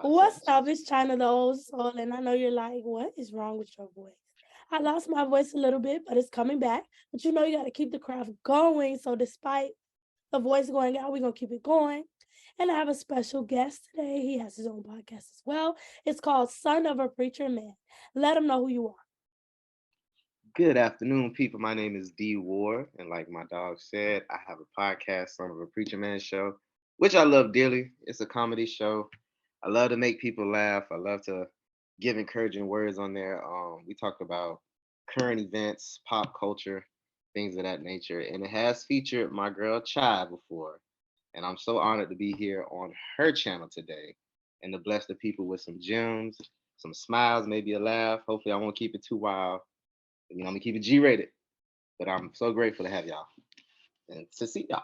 What's up? It's China the Old Soul, and I know you're like, what is wrong with your voice? I lost my voice a little bit, but it's coming back. But you know, you got to keep the craft going. So, despite the voice going out, we're going to keep it going. And I have a special guest today. He has his own podcast as well. It's called Son of a Preacher Man. Let him know who you are. Good afternoon, people. My name is Dward, and like my dog said, I have a podcast, Son of a Preacher Man Show, which I love dearly. It's a comedy show. I love to make people laugh. I love to give encouraging words on there. We talked about current events, pop culture, things of that nature, and it has featured my girl Chai before, and I'm so honored to be here on her channel today, and to bless the people with some gems, some smiles, maybe a laugh. Hopefully, I won't keep it too wild. I'm gonna keep it G-rated, but I'm so grateful to have y'all and to see y'all.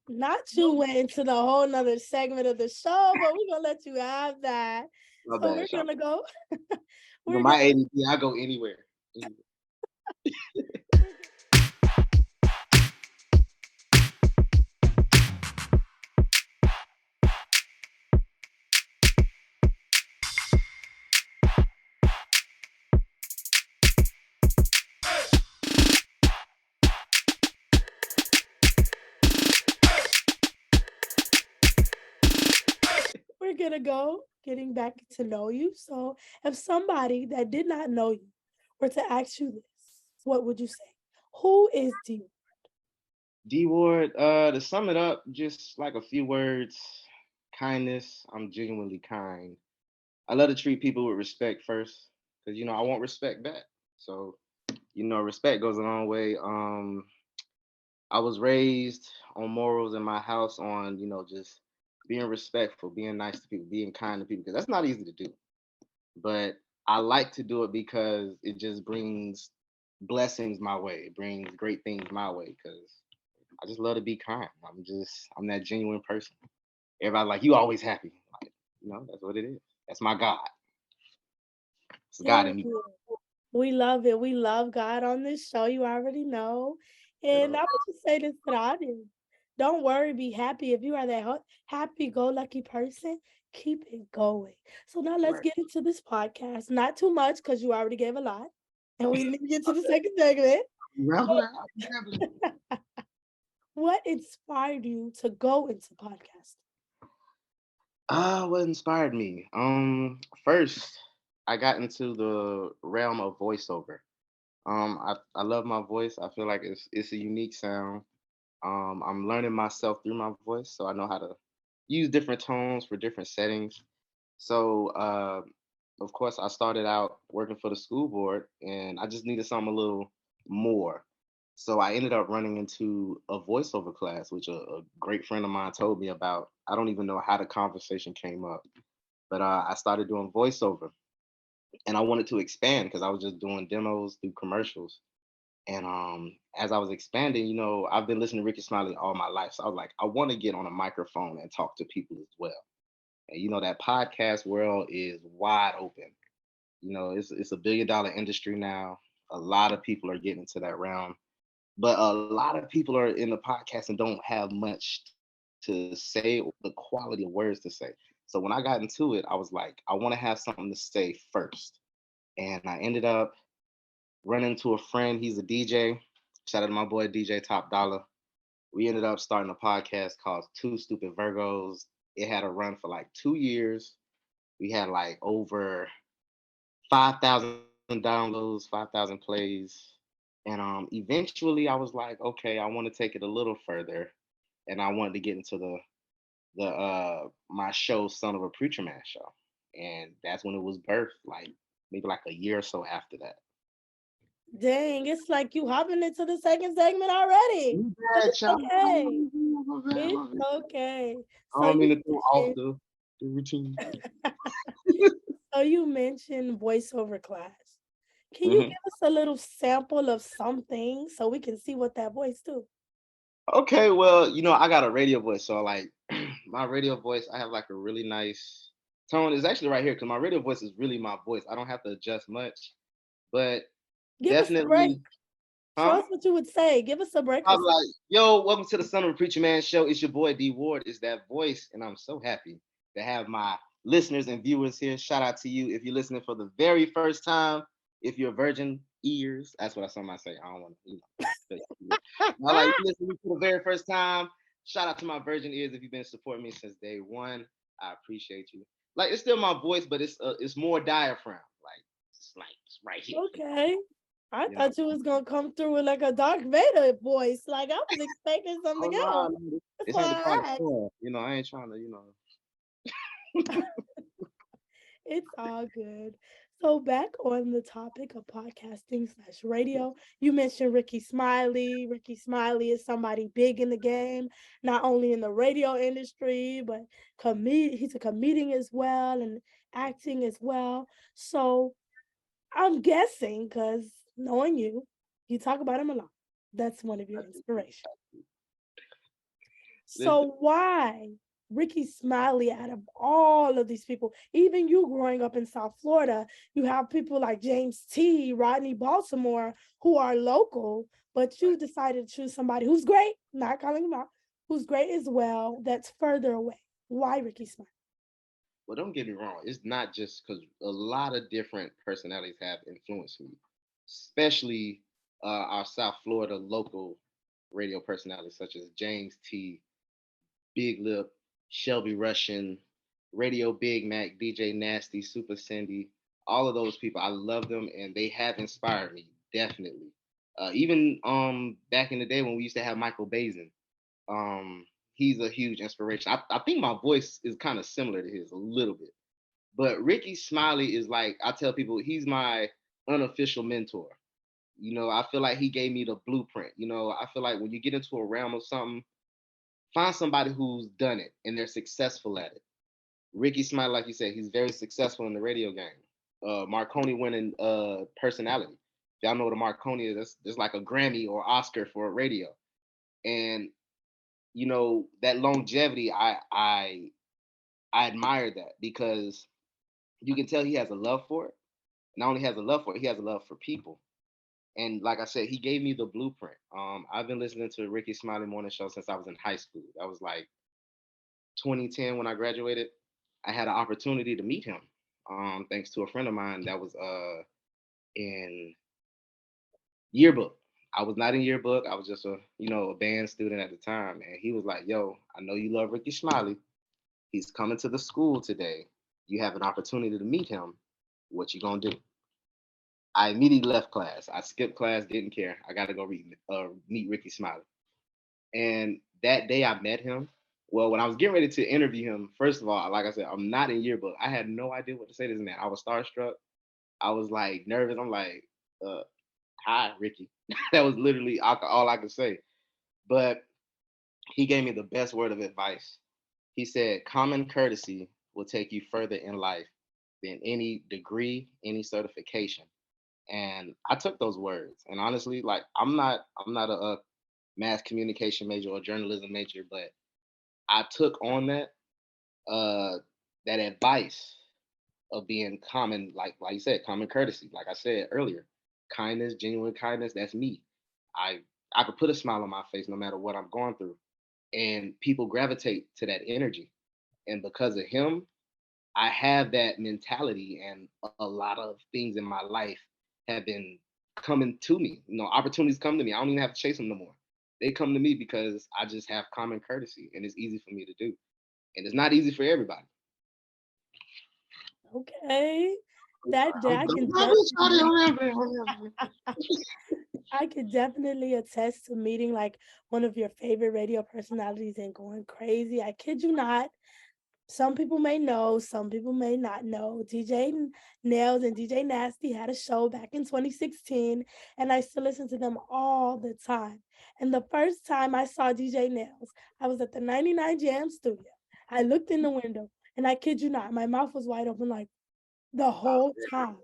Not you went into the whole nother segment of the show, but we're going to let you have that. My So, bad, we're y'all. going to go. But we're my going to. ADD, I go anywhere. We're gonna go getting back to know you. So, if somebody that did not know you were to ask you this, what would you say? Who is D? D Ward, to sum it up, just like a few words, kindness. I'm genuinely kind. I love to treat people with respect first, because I want respect back. So, respect goes a long way. I was raised on morals in my house on, just being respectful, being nice to people, being kind to people, because that's not easy to do. But I like to do it because it just brings blessings my way. It brings great things my way because I just love to be kind. I'm that genuine person. Everybody like, you always happy. Like, that's what it is. That's my God. It's God Thank in me. you. We love it. We love God on this show. You already know. You And know? I would just say this to the audience. Don't worry, be happy. If you are that happy go lucky person, keep it going. So now let's Right. get into this podcast. Not too much because you already gave a lot. And we need to get to the second segment. Rambling out, rambling. What inspired you to go into podcasting? What inspired me? First, I got into the realm of voiceover. I love my voice. I feel like it's a unique sound. I'm learning myself through my voice, so I know how to use different tones for different settings. So, of course, I started out working for the school board, and I just needed something a little more. So I ended up running into a voiceover class, which a great friend of mine told me about. I don't even know how the conversation came up, but I started doing voiceover, and I wanted to expand because I was just doing demos through commercials. And as I was expanding, I've been listening to Ricky Smiley all my life. So I was like, I want to get on a microphone and talk to people as well. And that podcast world is wide open. It's $1 billion industry now. A lot of people are getting into that realm. But a lot of people are in the podcast and don't have much to say, or the quality of words to say. So when I got into it, I was like, I want to have something to say first. And I ended up running into a friend. He's a DJ. Shout out to my boy DJ Top Dollar. We ended up starting a podcast called Two Stupid Virgos. It had a run for like 2 years. We had like over 5,000 downloads, 5,000 plays. And eventually I was like, okay, I want to take it a little further. And I wanted to get into the my show, Son of a Preacher Man Show. And that's when it was birthed, like maybe like a year or so after that. Dang, it's like you hopping into the second segment already. You But bad, it's child. okay. My bad, It's my bad. okay. I So don't you mean to throw off mentioned the routine. so you mentioned voiceover class. Can you Mhm. give us a little sample of something so we can see what that voice do? Okay, well, I got a radio voice, so like my radio voice, I have like a really nice tone. It's actually right here because my radio voice is really my voice. I don't have to adjust much, but Give us a break. definitely, Show huh? us what you would say. Give us a break or I'm something. like, yo, welcome to the Son of a Preacher Man Show. It's your boy D Ward. It's that voice, and I'm so happy to have my listeners and viewers here. Shout out to you if you're listening for the very first time. If you're virgin ears, that's what I say. I don't want to, I like you listening for the very first time. Shout out to my virgin ears if you've been supporting me since day one. I appreciate you. Like it's still my voice, but it's more diaphragm. It's right here. Okay. I You know. thought you was gonna come through with like a Darth Vader voice. Like I was expecting Oh something no, else. no, That's this ain't the why part I asked. of I ain't trying to. It's all good. So back on the topic of podcasting/radio, you mentioned Ricky Smiley. Ricky Smiley is somebody big in the game, not only in the radio industry, but he's a comedian as well and acting as well. So I'm guessing, because knowing you, you talk about him a lot. That's one of your inspirations. Listen, So why Ricky Smiley out of all of these people, even you growing up in South Florida, you have people like James T, Rodney Baltimore, who are local, but you decided to choose somebody who's great, not calling him out, who's great as well, that's further away. Why Ricky Smiley? well, don't get me wrong. It's not just because a lot of different personalities have influenced me, especially our South Florida local radio personalities such as James T, Big Lip, Shelby Russian, Radio Big Mac, DJ Nasty, Super Cindy, all of those people. I love them and they have inspired me, definitely. Even back in the day when we used to have Michael Bazin, he's a huge inspiration. I think my voice is kind of similar to his a little bit. But Ricky Smiley is like, I tell people, he's my unofficial mentor. I feel like he gave me the blueprint. I feel like when you get into a realm of something, find somebody who's done it and they're successful at it. Ricky Smiley, like you said, he's very successful in the radio game. Marconi winning personality. If y'all know what a Marconi is, that's like a Grammy or Oscar for radio. And that longevity, I admire that because you can tell he has a love for it. Not only has a love for it, he has a love for people. And like I said, he gave me the blueprint. I've been listening to Ricky Smiley Morning Show since I was in high school. That was like 2010 when I graduated. I had an opportunity to meet him, thanks to a friend of mine that was in yearbook. I was not in yearbook. I was just a band student at the time, and he was like, "Yo, I know you love Ricky Smiley. He's coming to the school today. You have an opportunity to meet him. What you gonna do?" I immediately left class. I skipped class, didn't care. I got to go meet Ricky Smiley. And that day I met him. Well, when I was getting ready to interview him, first of all, like I said, I'm not in yearbook. I had no idea what to say to this man. I was starstruck. I was like nervous. I'm like, hi, Ricky. That was literally all I could say. But he gave me the best word of advice. He said, common courtesy will take you further in life than any degree, any certification. And I took those words. And honestly, like I'm not a mass communication major or journalism major, but I took on that advice of being common, like you said, common courtesy. Like I said earlier, kindness, genuine kindness, that's me. I I could put a smile on my face no matter what I'm going through. And people gravitate to that energy. And because of him, I have that mentality, and a lot of things in my life have been coming to me. Opportunities come to me. I don't even have to chase them no more. They come to me because I just have common courtesy, and it's easy for me to do. And it's not easy for everybody. Okay. That I'm, I can I'm definitely sorry. I could definitely attest to meeting like one of your favorite radio personalities and going crazy. I kid you not. Some people may know, some people may not know. Nails and DJ Nasty had a show back in 2016, and I still listen to them all the time. And the first time I saw DJ Nails, I was at the 99 Jam studio. I looked in the window, and I kid you not, my mouth was wide open like the whole time.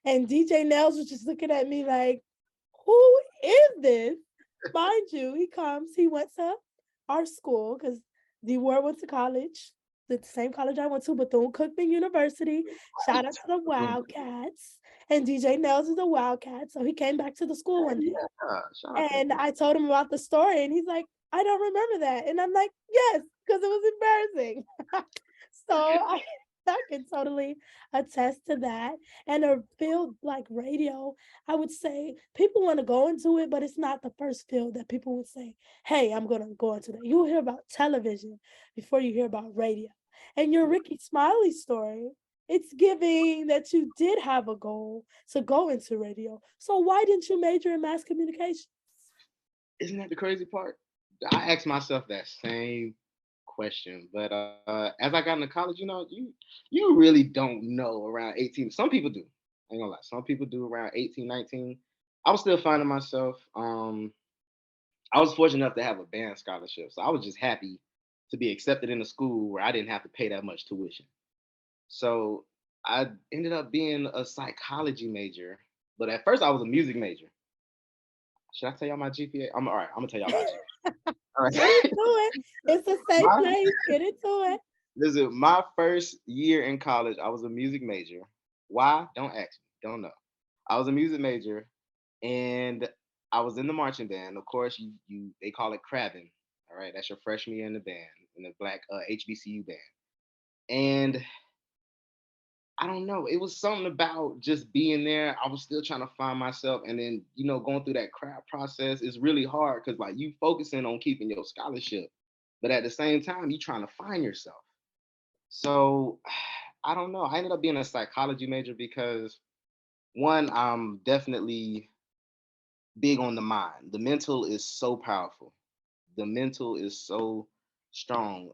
And DJ Nails was just looking at me like, who is this? Mind you, he went to our school because Dward went to college, the same college I went to, Bethune-Cookman University. Shout out to the Wildcats. And DJ Nels is a Wildcat. So he came back to the school one day. Yeah, shout out to And I told him about the story, and he's like, I don't remember that. And I'm like, yes, because it was embarrassing. So I can totally attest to that. And a field like radio, I would say people want to go into it, but it's not the first field that people would say, hey, I'm going to go into that. You'll hear about television before you hear about radio. And your Ricky Smiley story, it's giving that you did have a goal to go into radio. So why didn't you major in mass communication? Isn't that the crazy part? I asked myself that same question, but as I got into college, you really don't know around 18. Some people do. I ain't gonna lie. Some people do around 18, 19. I was still finding myself. I was fortunate enough to have a band scholarship, so I was just happy to be accepted in a school where I didn't have to pay that much tuition. So I ended up being a psychology major, but at first I was a music major. Should I tell y'all my GPA? I'm all right. I'm gonna tell y'all my GPA. All Get into right. it. It's a safe my, place. Get into it. Listen, my first year in college, I was a music major. Why? Don't ask me. Don't know. I was a music major, and I was in the marching band. Of course, you they call it crabbing. All right, that's your freshman year in the band, in the black HBCU band. And I don't know. It was something about just being there. I was still trying to find myself, and then going through that crap process is really hard because like you focusing on keeping your scholarship, but at the same time you trying to find yourself. So I don't know. I ended up being a psychology major because one, I'm definitely big on the mind. The mental is so powerful. The mental is so strong.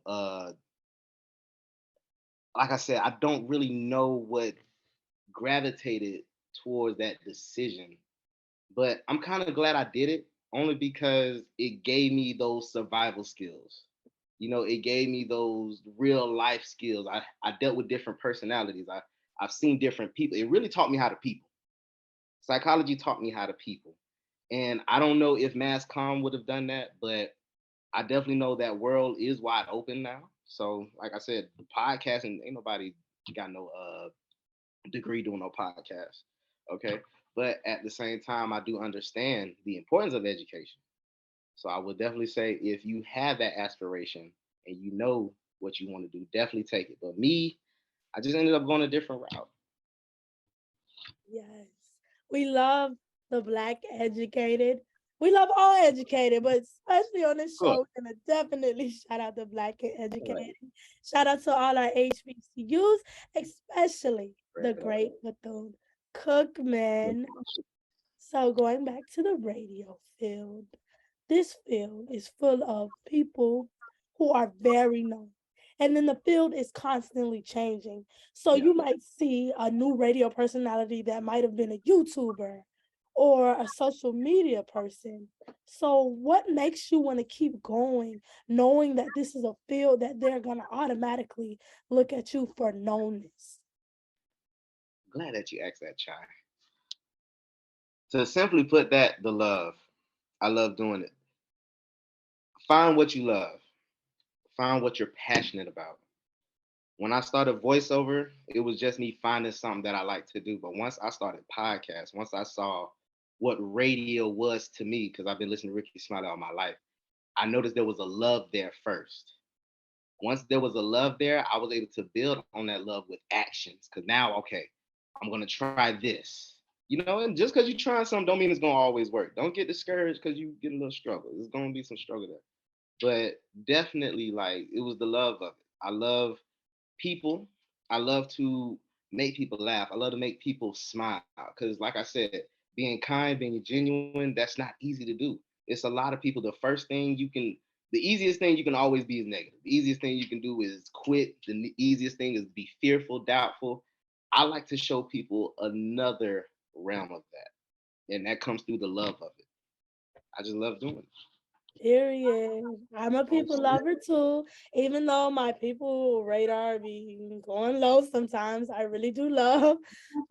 Like I said, I don't really know what gravitated towards that decision. But I'm kind of glad I did it only because it gave me those survival skills. It gave me those real life skills. I dealt with different personalities. I've seen different people. It really taught me how to people. Psychology taught me how to people. And I don't know if mass comm would have done that, but I definitely know that world is wide open now. So, like I said, the podcasting, ain't nobody got no degree doing no podcast. Okay. But at the same time, I do understand the importance of education. So I would definitely say if you have that aspiration and you know what you want to do, definitely take it. But me, I just ended up going a different route. Yes. We love the Black educated. We love all educated, but especially on this Good. show, we're going to definitely shout out the Black and All right. educated. Shout out to all our HBCUs, especially the Right. great Bethune Cookman. So going back to the radio field, this field is full of people who are very known. And then the field is constantly changing. So Yeah. you might see a new radio personality that might have been a YouTuber or a social media person. So what makes you want to keep going, knowing that this is a field that they're going to automatically look at you for knownness? Glad that you asked that, Chai. To simply put that, the love. I love doing it. Find what you love. Find what you're passionate about. When I started voiceover, it was just me finding something that I like to do. But once I started podcasts, once I saw what radio was to me, because I've been listening to Ricky Smiley all my life, I noticed there was a love there first. Once there was a love there, I was able to build on that love with actions. Because now, okay, I'm gonna try this. And just because you're trying something, don't mean it's gonna always work. Don't get discouraged because you get a little struggle. There's gonna be some struggle there. But definitely, like it was the love of it. I love people. I love to make people laugh. I love to make people smile. Because, like I said, being kind, being genuine, that's not easy to do. It's a lot of people. The easiest thing you can always be is negative. The easiest thing you can do is quit. The easiest thing is be fearful, doubtful. I like to show people another realm of that. And that comes through the love of it. I just love doing it. Period. I'm a people Also, lover too. Even though my people radar be going low sometimes, I really do love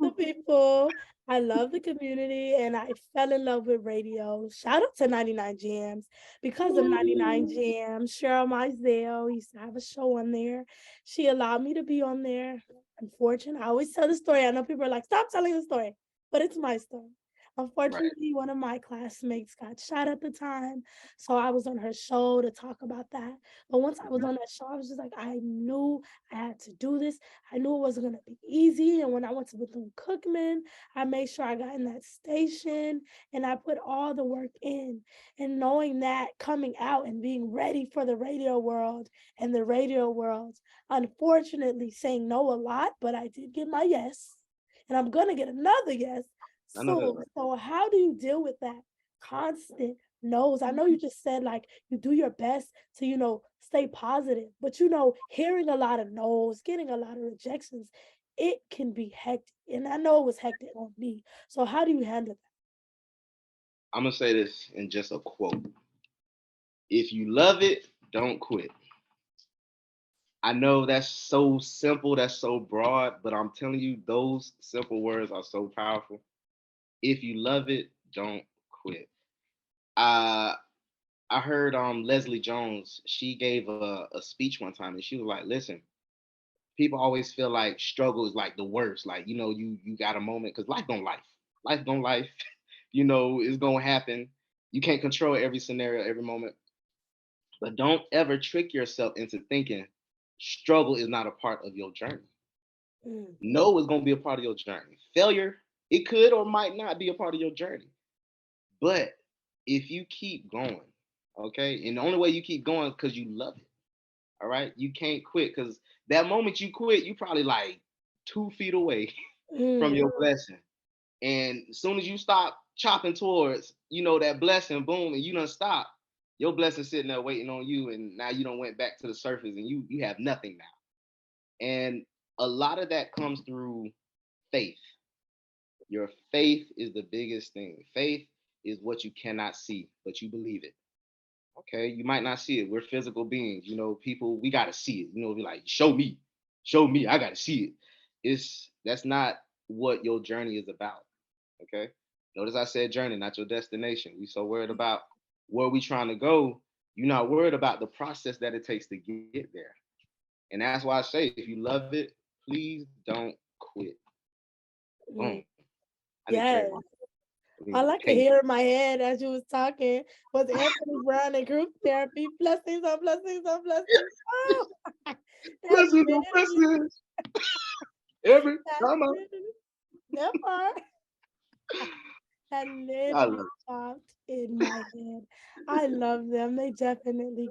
the people. I love the community and I fell in love with radio. Shout out to 99 Jams. Because of 99 Jams, Cheryl Mizell used to have a show on there. She allowed me to be on there. Unfortunately, I always tell the story. I know people are like, stop telling the story, but it's my story. Right. Unfortunately, one of my classmates got shot at the time, so I was on her show to talk about that. But once I was Mhm. on that show, I was just like, I knew I had to do this. I knew it wasn't gonna be easy. And when I went to Bethune-Cookman, I made sure I got in that station and I put all the work in. And knowing that coming out and being ready for the radio world and the radio world, unfortunately saying no a lot, but I did get my yes. And I'm gonna get another yes I know that's soon. right. So how do you deal with that constant no's? I know you just said like you do your best to, stay positive, but hearing a lot of no's, getting a lot of rejections, it can be hectic. And I know it was hectic on me. So how do you handle I'm gonna say this in just a quote. If you love it, don't quit. I know that's so simple, that's so broad, but I'm telling you, those simple words are so powerful. If you love it, don't quit. Uh, I heard Leslie Jones. She gave a speech one time, and she was like, "Listen, people always feel like struggle is like the worst. Like you got a moment because life don't life. It's gonna happen. You can't control every scenario, every moment, but don't ever trick yourself into thinking struggle is not a part of your journey. that? No is going to be a part of your journey. Failure, it could or might not be a part of your journey. But if you keep going, okay, and the only way you keep going because you love it, all right, you can't quit because that moment you quit, you probably like 2 feet away from Mm, your blessing. And as soon as you stop chopping towards, that blessing, boom, and you don't stop, your blessing sitting there waiting on you, and now you don't went back to the surface, and you have nothing now. And a lot of that comes through faith. Your faith is the biggest thing. Faith is what you cannot see, but you believe it. Okay, you might not see it. We're physical beings. People, we got to see it. Be like, show me. I got to see it. That's not what your journey is about. Okay, notice I said journey, not your destination. We so worried about where we trying to go. You're not worried about the process that it takes to get there. And that's why I say, if you love it, please don't quit. Boom. mm. I need Yes. trademark. All I could Can't. hear in my head as you was talking was Anthony Brown and group therapy. Blessings on blessings on blessings. Oh, that Blessings on literally, blessings every that time literally, that part, that I literally love popped in my head. I love them. They definitely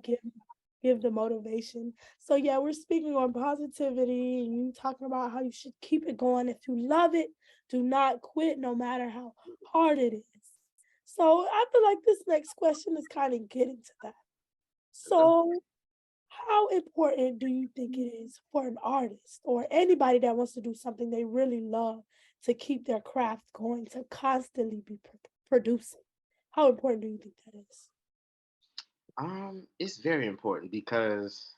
give the motivation. So yeah, we're speaking on positivity and you talking about how you should keep it going. If you love it, do not quit no matter how hard it is. So I feel like this next question is kind of getting to that. it. So how important do you think it is for an artist or anybody that wants to do something they really love to keep their craft going, to constantly be producing? How important do you think that is? It's very important because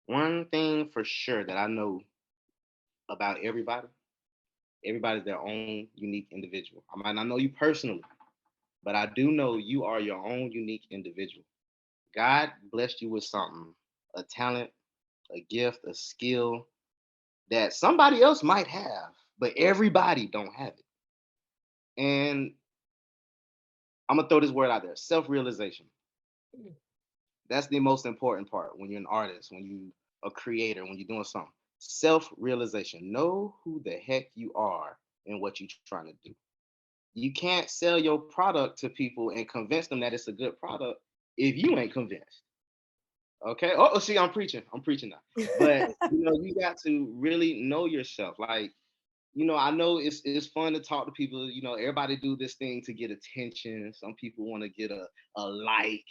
one thing for sure that I know about everybody's their own unique individual. I might not know you personally, but I do know you are your own unique individual. God blessed you with something, a talent, a gift, a skill that somebody else might have, but everybody don't have it. And I'm gonna throw this word out there: self-realization. Mm, That's the most important part when you're an artist, when you a creator, when you're doing something. Self-realization. Know who the heck you are and what you're trying to do. You can't sell your product to people and convince them that it's a good product if you ain't convinced. Okay. Oh, see, I'm preaching. I'm preaching now. But you got to really know yourself. Like, I know it's fun to talk to people. Everybody do this thing to get attention. Some people want to get a like.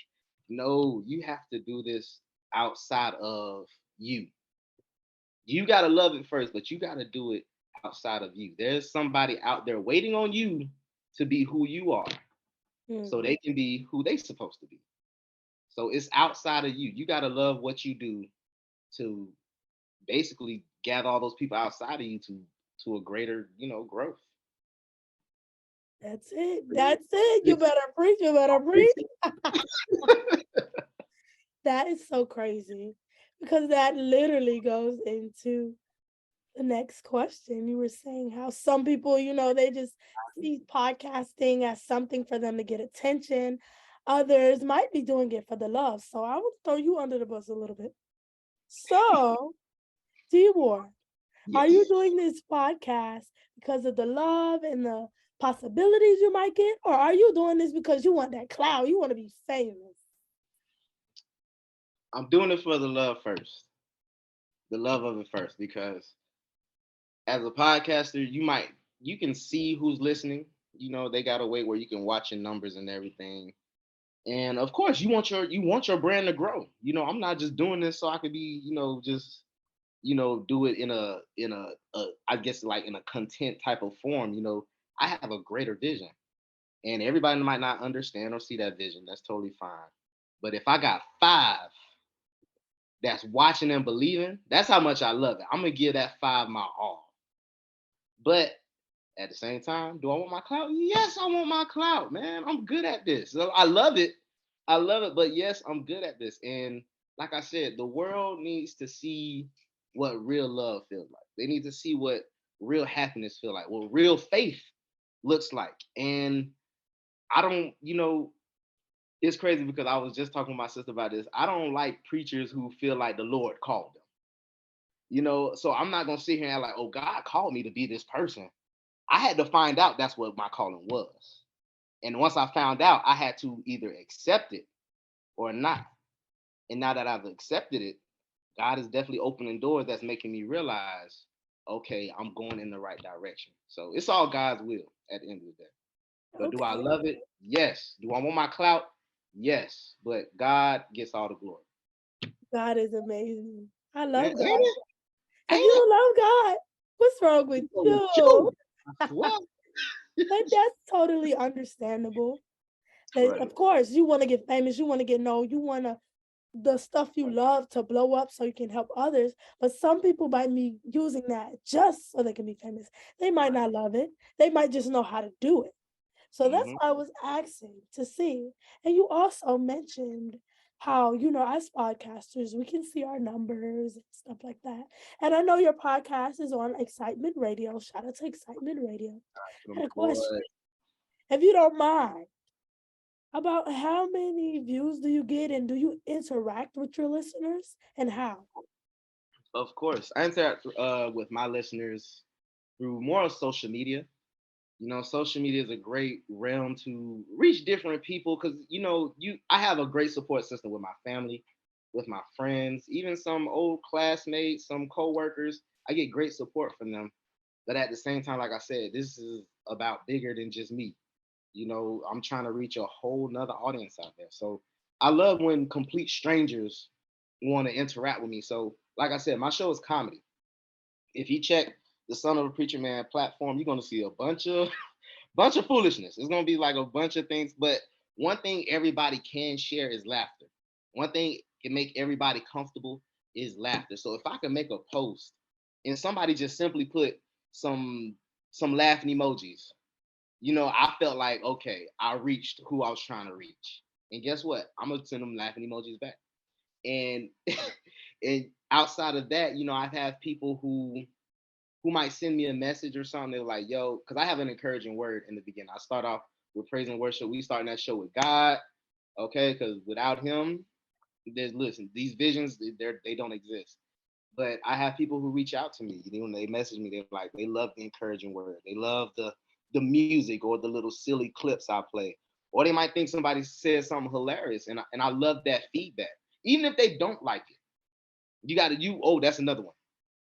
No, you have to do this outside of you. You gotta love it first, but you gotta do it outside of you. There's somebody out there waiting on you to be who you are, so mm, they can be who they supposed to be. So it's outside of you. You gotta love what you do to basically gather all those people outside of you to a greater, growth. That's it. That's it. You better preach. You better preach. That is so crazy because that literally goes into the next question. You were saying how some people, they just see podcasting as something for them to get attention. Others might be doing it for the love. So I would throw you under the bus a little bit. So, Dward, are you Yes. doing this podcast because of the love and the possibilities you might get? Or are you doing this because you want that clout? You want to be famous? I'm doing it for the love first. The love of it first, because as a podcaster, you can see who's listening. They got a way where you can watch your numbers and everything. And of course, you want your brand to grow. I'm not just doing this so I could be, just do it in a I guess like in a content type of form. I have a greater vision, and everybody might not understand or see that vision. That's totally fine. But if I got five that's watching and believing, that's how much I love it. I'm gonna give that five my all. But at the same time, do I want my clout? Yes, I want my clout, man. I'm good at this. So I love it. I love it. But yes, I'm good at this. And like I said, the world needs to see what real love feels like. They need to see what real happiness feel like, what real faith looks like. And I don't, it's crazy because I was just talking to my sister about this. I don't like preachers who feel like the Lord called them. So I'm not gonna sit here and act like, oh, God called me to be this person. I had to find out that's what my calling was. And once I found out, I had to either accept it or not. And now that I've accepted it, God is definitely opening doors that's making me realize, okay, I'm going in the right direction. So it's all God's will at the end of the day. But do I Okay. love it? Yes. Do I want my clout? Yes. But God gets all the glory. God is amazing. I Man, love ain't God. it? If Ain't you it? don't love God, what's wrong with What's wrong with you? you? I swear. But that's totally understandable. That Right. of course you want to get famous, you want to get known, you want to the stuff you love to blow up so you can help others. But some people might be using that just so they can be famous. They might Right. not love it. They might just know how to do it. So that's Mm-hmm. why I was asking to see. And you also mentioned how, as podcasters, we can see our numbers and stuff like that. And I know your podcast is on Excitement Radio. Shout out to Excitement Radio. And a question, Boy, if you don't mind, about how many views do you get and do you interact with your listeners and how? of course. I interact with my listeners through more of social media. Social media is a great realm to reach different people because I have a great support system with my family, with my friends, even some old classmates, some coworkers. I get great support from them. But at the same time, like I said, this is about bigger than just me. I'm trying to reach a whole nother audience out there. So I love when complete strangers want to interact with me. So, like I said, my show is comedy. If you check the Son of a Preacher Man platform, you're gonna see a bunch of foolishness. It's gonna be like a bunch of things, but one thing everybody can share is laughter. One thing can make everybody comfortable is laughter. So if I can make a post and somebody just simply put some some laughing emojis, I felt like okay, I reached who I was trying to reach. And guess what? I'm gonna send them laughing emojis back. And and outside of that, I've had people who might send me a message or something. They're like, yo, because I have an encouraging word in the beginning. I start off with praise and worship. We start that show with God, okay? Because without Him, listen, these visions, they don't exist. But I have people who reach out to me. When they message me, they're like, they love the encouraging word. They love the music or the little silly clips I play. Or they might think somebody said something hilarious, and I love that feedback. Even if they don't like it, oh, that's another one.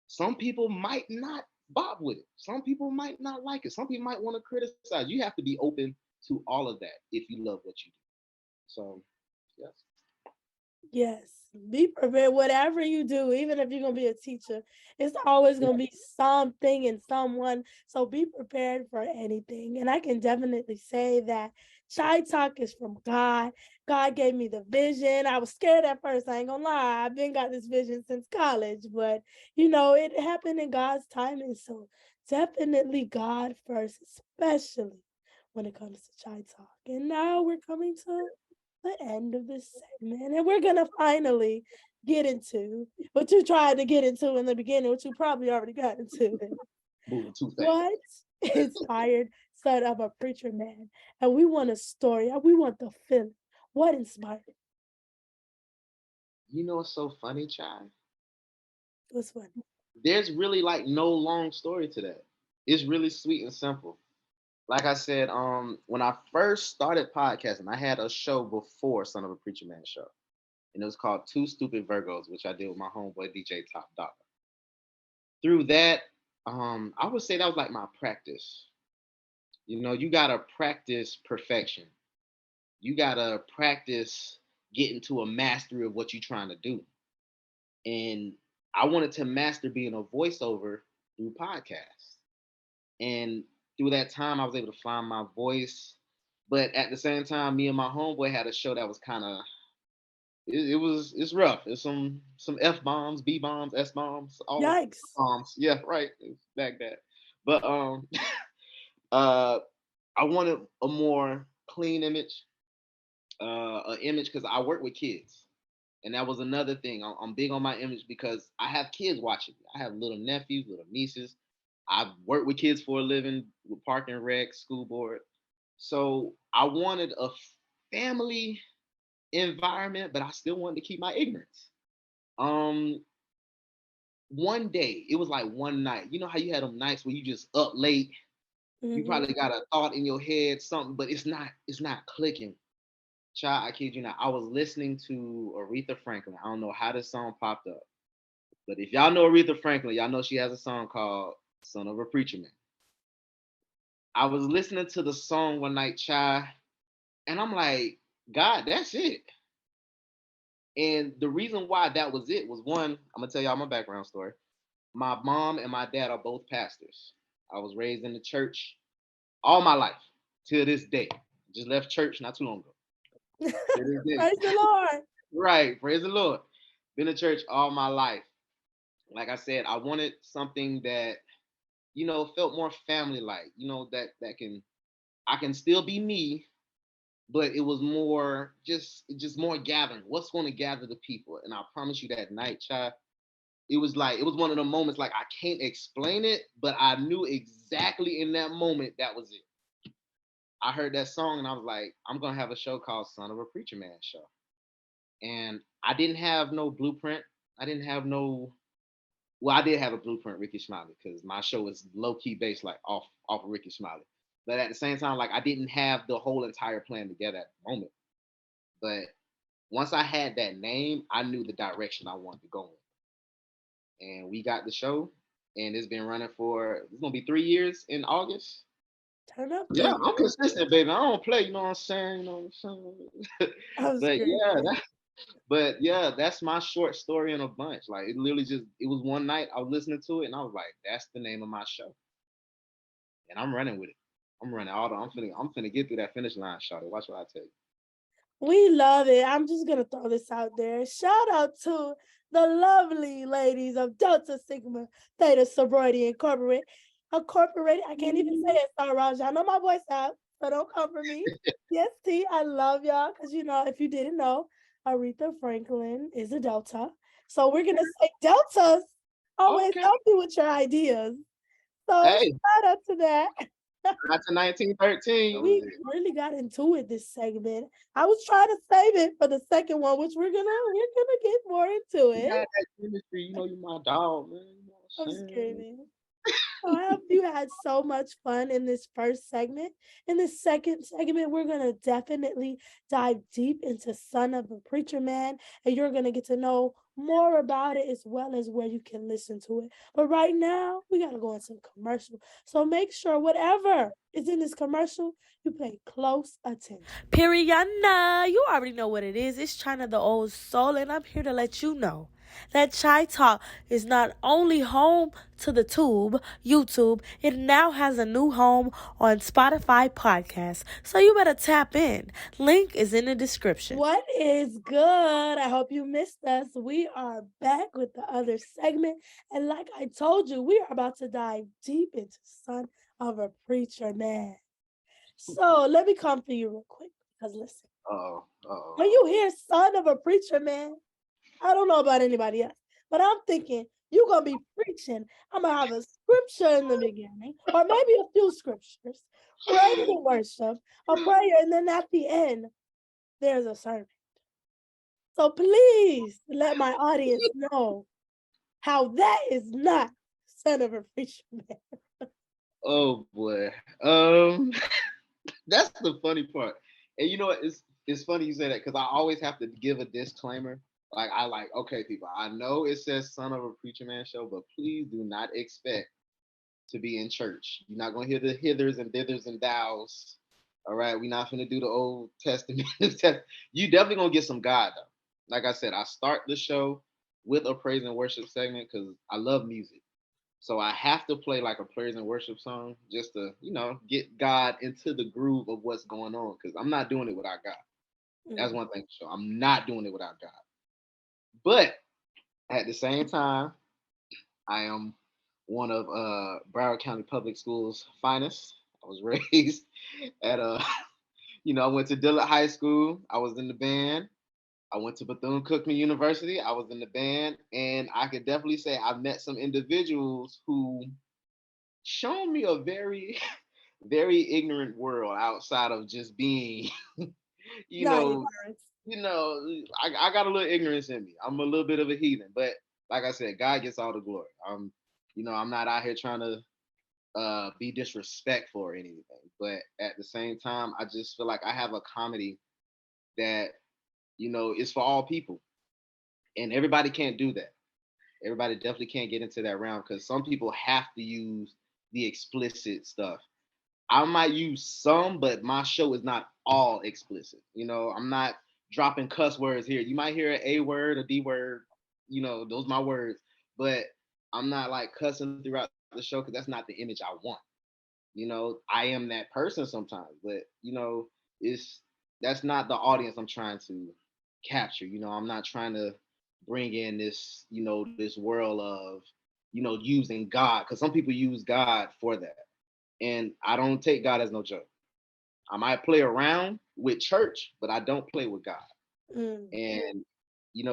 Some people might not bob with it. Some people might not like it. Some people might want to criticize. You have to be open to all of that if you love what you do. So, yes. Yes, be prepared. Whatever you do, even if you're gonna be a teacher, it's always gonna be something and someone. So be prepared for anything. And I can definitely say that Chai Talk is from God. God gave me the vision. I was scared at first. I ain't gonna lie. I've been got this vision since college, but it happened in God's timing. So definitely God first, especially when it comes to Chai Talk. And now we're coming to the end of this segment. And we're going to finally get into what you tried to get into in the beginning, which you probably already got into. Moving too fast. What inspired Son of a Preacher Man? And we want a story. And we want the feeling. What inspired it? You know what's so funny, child? What's funny? There's really like no long story to that. It's really sweet and simple. Like I said, when I first started podcasting, I had a show before Son of a Preacher Man Show, and it was called Two Stupid Virgos, which I did with my homeboy DJ Top Dollar. Through that, I would say that was like my practice. You know, you gotta practice perfection. You gotta practice getting to a mastery of what you're trying to do. And I wanted to master being a voiceover through podcasts. And through that time, I was able to find my voice. But at the same time, me and my homeboy had a show that was kind of it's rough. It's some F bombs, B bombs, S bombs, all Yikes. bombs. Yeah, right. It's back that. But uh I wanted a more clean image, an image because I work with kids. And that was another thing. I'm big on my image because I have kids watching me. I have little nephews, little nieces. I work with kids for a living with park and rec, school board. So I wanted a family environment, but I still wanted to keep my ignorance. Um, One day, it was like one night. You know how you had them nights where you just up late. You Mm-hmm. probably got a thought in your head, something, but it's not clicking. Child, I kid you not. I was listening to Aretha Franklin. I don't know how this song popped up, but if y'all know Aretha Franklin, y'all know she has a song called "Son of a Preacher Man." I was listening to the song one night, child, and I'm like, God, that's it. And the reason why that was it was one, I'm gonna tell y'all my background story. My mom and my dad are both pastors. I was raised in the church all my life till this day. Just left church not too long ago. To this day. Praise the Lord. Right, praise the Lord. Been in church all my life. Like I said, I wanted something that felt more family like. That can I can still be me, but it was more just more gathering. What's going to gather the people? And I promise you that night, child, it was one of the moments like I can't explain it, but I knew exactly in that moment that was it. I heard that song and I was like, I'm gonna have a show called Son of a Preacher Man Show. And I didn't have no blueprint. I didn't have no Well, I did have a blueprint, Ricky Smiley, because my show is low key based like off of Ricky Smiley. But at the same time, like I didn't have the whole entire plan together at the moment. But once I had that name, I knew the direction I wanted to go in. And we got the show, and it's been running for it's gonna be 3 years in August. Turn up, Yeah, baby. I'm consistent, baby. I don't play, you know what I'm saying? You know what I'm saying? I'm But yeah, screaming. that's my short story in a bunch. Like it was one night I was listening to it and I was like, that's the name of my show. And I'm running with it. I'm running all the I'm finna get through that finish line, Shawty. Watch what I tell you. We love it. I'm just gonna throw this out there. Shout out to the lovely ladies of Delta Sigma Theta Sorority Incorporated. I can't even say it, Star Raj. I know my voice out, so don't come for me. Yes, T, I love y'all because if you didn't know, Aretha Franklin is a Delta. So we're gonna say Deltas always Okay. help you with your ideas. So Hey, shout out to that. that's a 1913. We really got into it this segment. I was trying to save it for the second one, which we're gonna get more into You it. got that chemistry, you my dog, man. You know what I'm I'm saying? screaming. I hope you had so much fun in this first segment. In the second segment, we're going to definitely dive deep into Son of a Preacher Man, and you're going to get to know more about it as well as where you can listen to it. But right now, we got to go into the commercial. So make sure whatever is in this commercial, you pay close attention. Periana, you already know what it is. It's China the Old Soul, and I'm here to let you know that Chai Talk is not only home to the YouTube, it now has a new home on Spotify podcasts. So you better tap in. Link is in the description. What is good? I hope you missed us. We are back with the other segment. And like I told you, we are about to dive deep into Son of a Preacher Man. So let me come for you real quick. Because listen, Uh-oh. Uh-oh. when you hear Son of a Preacher Man, I don't know about anybody else, but I'm thinking you're gonna be preaching. I'm gonna have a scripture in the beginning, or maybe a few scriptures, praise and worship, a prayer, and then at the end, there's a sermon. So please let my audience know how that is not son of a preacher man. Oh boy. That's the funny part. And you know what? It's funny you say that because I always have to give a disclaimer. Like I like, okay, people, I know it says Son of a Preacher Man Show, but please do not expect to be in church. You're not gonna hear the hithers and thithers and thous. All right, we're not gonna do the Old Testament. You definitely gonna get some God though. Like I said, I start the show with a praise and worship segment because I love music. So I have to play like a praise and worship song just to, get God into the groove of what's going on. Because I'm not doing it without God. That's Mm. one thing for sure. I'm not doing it without God. But at the same time, I am one of Broward County Public Schools' finest. I was raised at I went to Dillard High School. I was in the band. I went to Bethune-Cookman University. I was in the band, and I could definitely say I've met some individuals who shown me a very, very ignorant world outside of just being, you Not know, ignorance. I got a little ignorance in me. I'm a little bit of a heathen, but like I said, God gets all the glory. I'm not out here trying to be disrespectful or anything, but at the same time, I just feel like I have a comedy that is for all people, and everybody can't do that. Everybody definitely can't get into that realm because some people have to use the explicit stuff. I might use some, but my show is not all explicit. I'm not dropping cuss words here. You might hear an A word, a D word, those my words, but I'm not like cussing throughout the show because that's not the image I want. I am that person sometimes, but it's that's not the audience I'm trying to capture. I'm not trying to bring in this world of, using God because some people use God for that. And I don't take God as no joke. I might play around with church, but I don't play with God. Mm. And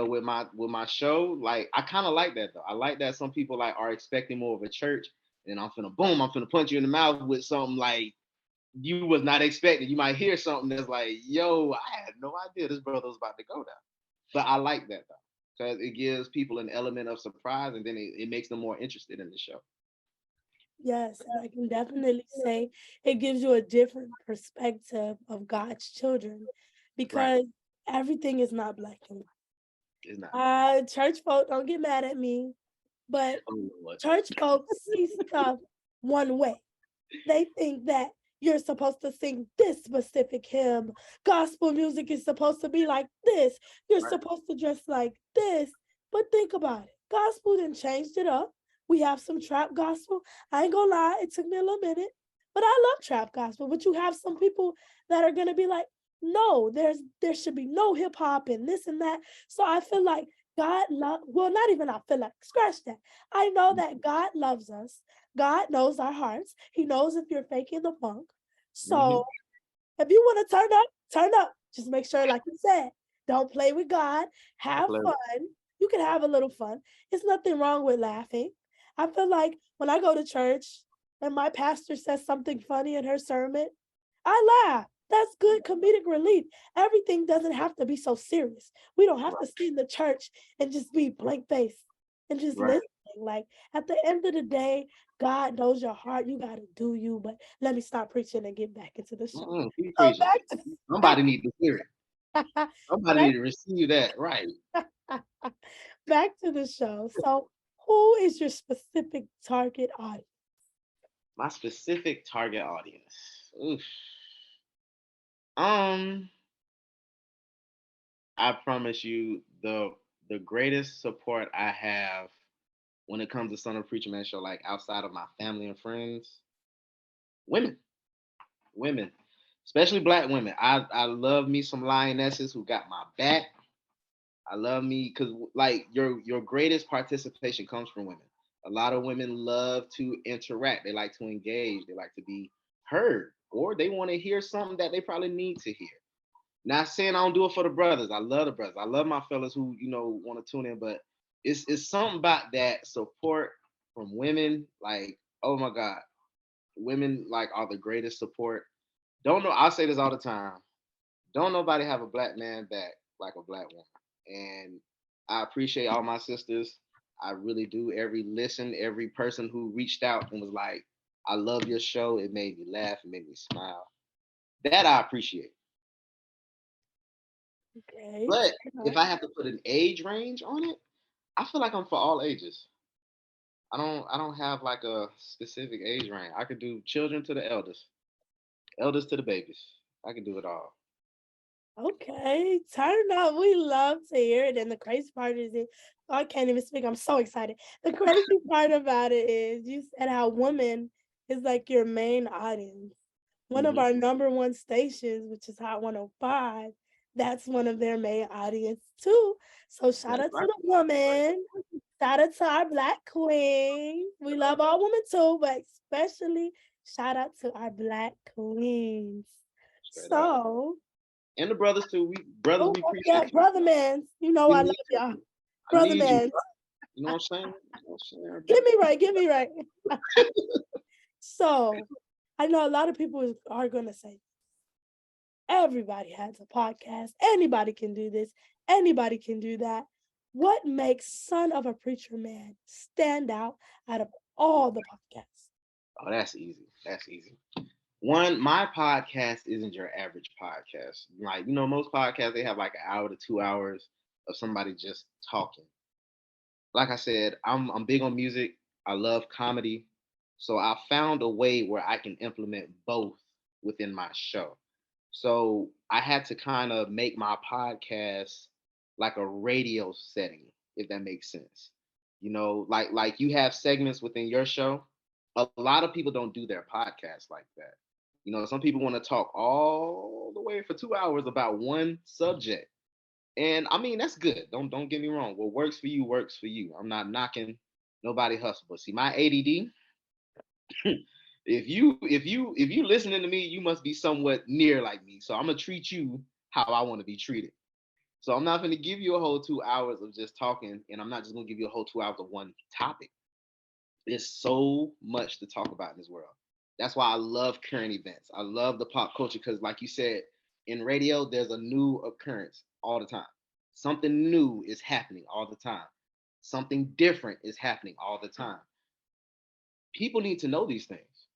with my show, like I kind of like that though. I like that some people like are expecting more of a church, and I'm finna punch you in the mouth with something like you was not expecting. You might hear something that's like, yo, I had no idea this brother was about to go down. But I like that though. Because it gives people an element of surprise and then it makes them more interested in the show. Yes, and I can definitely say it gives you a different perspective of God's children Right. because everything is not black and It's not. white. Church folk, don't get mad at me, but Oh Lord. church folks see stuff one way. They think that you're supposed to sing this specific hymn. Gospel music is supposed to be like this. You're Right. supposed to dress like this. But think about it. Gospel then changed it up. We have some trap gospel. I ain't gonna lie, it took me a little minute, but I love trap gospel. But you have some people that are gonna be like, no, there should be no hip hop and this and that. So I feel like God love well, not even I feel like scratch that. I know that God loves us. God knows our hearts. He knows if you're faking the funk. Mm-hmm. So if you want to turn up, turn up. Just make sure, like you said, don't play with God. Have fun. You can have a little fun. It's nothing wrong with laughing. I feel like when I go to church and my pastor says something funny in her sermon, I laugh. That's good comedic relief. Everything doesn't have to be so serious. We don't have to Right. sit in the church and just be blank face and just Right. listening. Like at the end of the day, God knows your heart. You got to do you. But let me stop preaching and get back into the show. Keep So preaching. Somebody need to hear it. back, Somebody back, need to receive that. Right. back to the show. So who is your specific target audience? My specific target audience. Oof. Um, I promise you the greatest support I have when it comes to Son of Preacher Man Show, like outside of my family and friends, women. Women. Especially black women. I love me some lionesses who got my back. I love me because like your greatest participation comes from women. A lot of women love to interact. They like to engage. They like to be heard, or they want to hear something that they probably need to hear. Not saying I don't do it for the brothers. I love the brothers. I love my fellas who, want to tune in, but it's something about that support from women. Like, oh my God. Women like are the greatest support. Don't know, I say this all the time. Don't nobody have a black man back like a black woman. And I appreciate all my sisters. I really do. Every person who reached out and was like, I love your show. It made me laugh. It made me smile. That I appreciate. Okay. But if Alright. I have to put an age range on it, I feel like I'm for all ages. I don't have like a specific age range. I could do children to the elders, elders to the babies. I can do it all. Okay, turn up. We love to hear it. And the crazy part is I can't even speak. I'm so excited. The crazy part about it is you said how women is like your main audience. One of Hmm. our number one stations, which is Hot 105, that's one of their main audience too. So shout That's out to right. the woman. Shout out to our black queen. We love all women too, but especially shout out to our black queens. Straight up. So And the brothers too. We oh, yeah, appreciate you. brother mans. You know We I need love y'all. I Brother need you. mans. You know what I'm saying? You know what I'm saying? Get me right, get me right. So I know a lot of people are gonna say everybody has a podcast. Anybody can do this. Anybody can do that. What makes Son of a Preacher Man stand out of all the podcasts? Oh, that's easy. That's easy. One, my podcast isn't your average podcast. Like, most podcasts they have like an hour to 2 hours of somebody just talking. Like I said, I'm big on music. I love comedy. So I found a way where I can implement both within my show. So I had to kind of make my podcast like a radio setting, if that makes sense. Like you have segments within your show. A lot of people don't do their podcast like that. Some people want to talk all the way for 2 hours about one subject. And I mean that's good. Don't get me wrong. What works for you works for you. I'm not knocking nobody hustle. But see, my ADD, if you listening to me, you must be somewhat near like me. So I'm gonna treat you how I want to be treated. So I'm not gonna give you a whole 2 hours of just talking, and I'm not just gonna give you a whole 2 hours of one topic. There's so much to talk about in this world. That's why I love current events. I love the pop culture because, like you said, in radio, there's a new occurrence all the time. Something new is happening all the time. Something different is happening all the time. People need to know these things.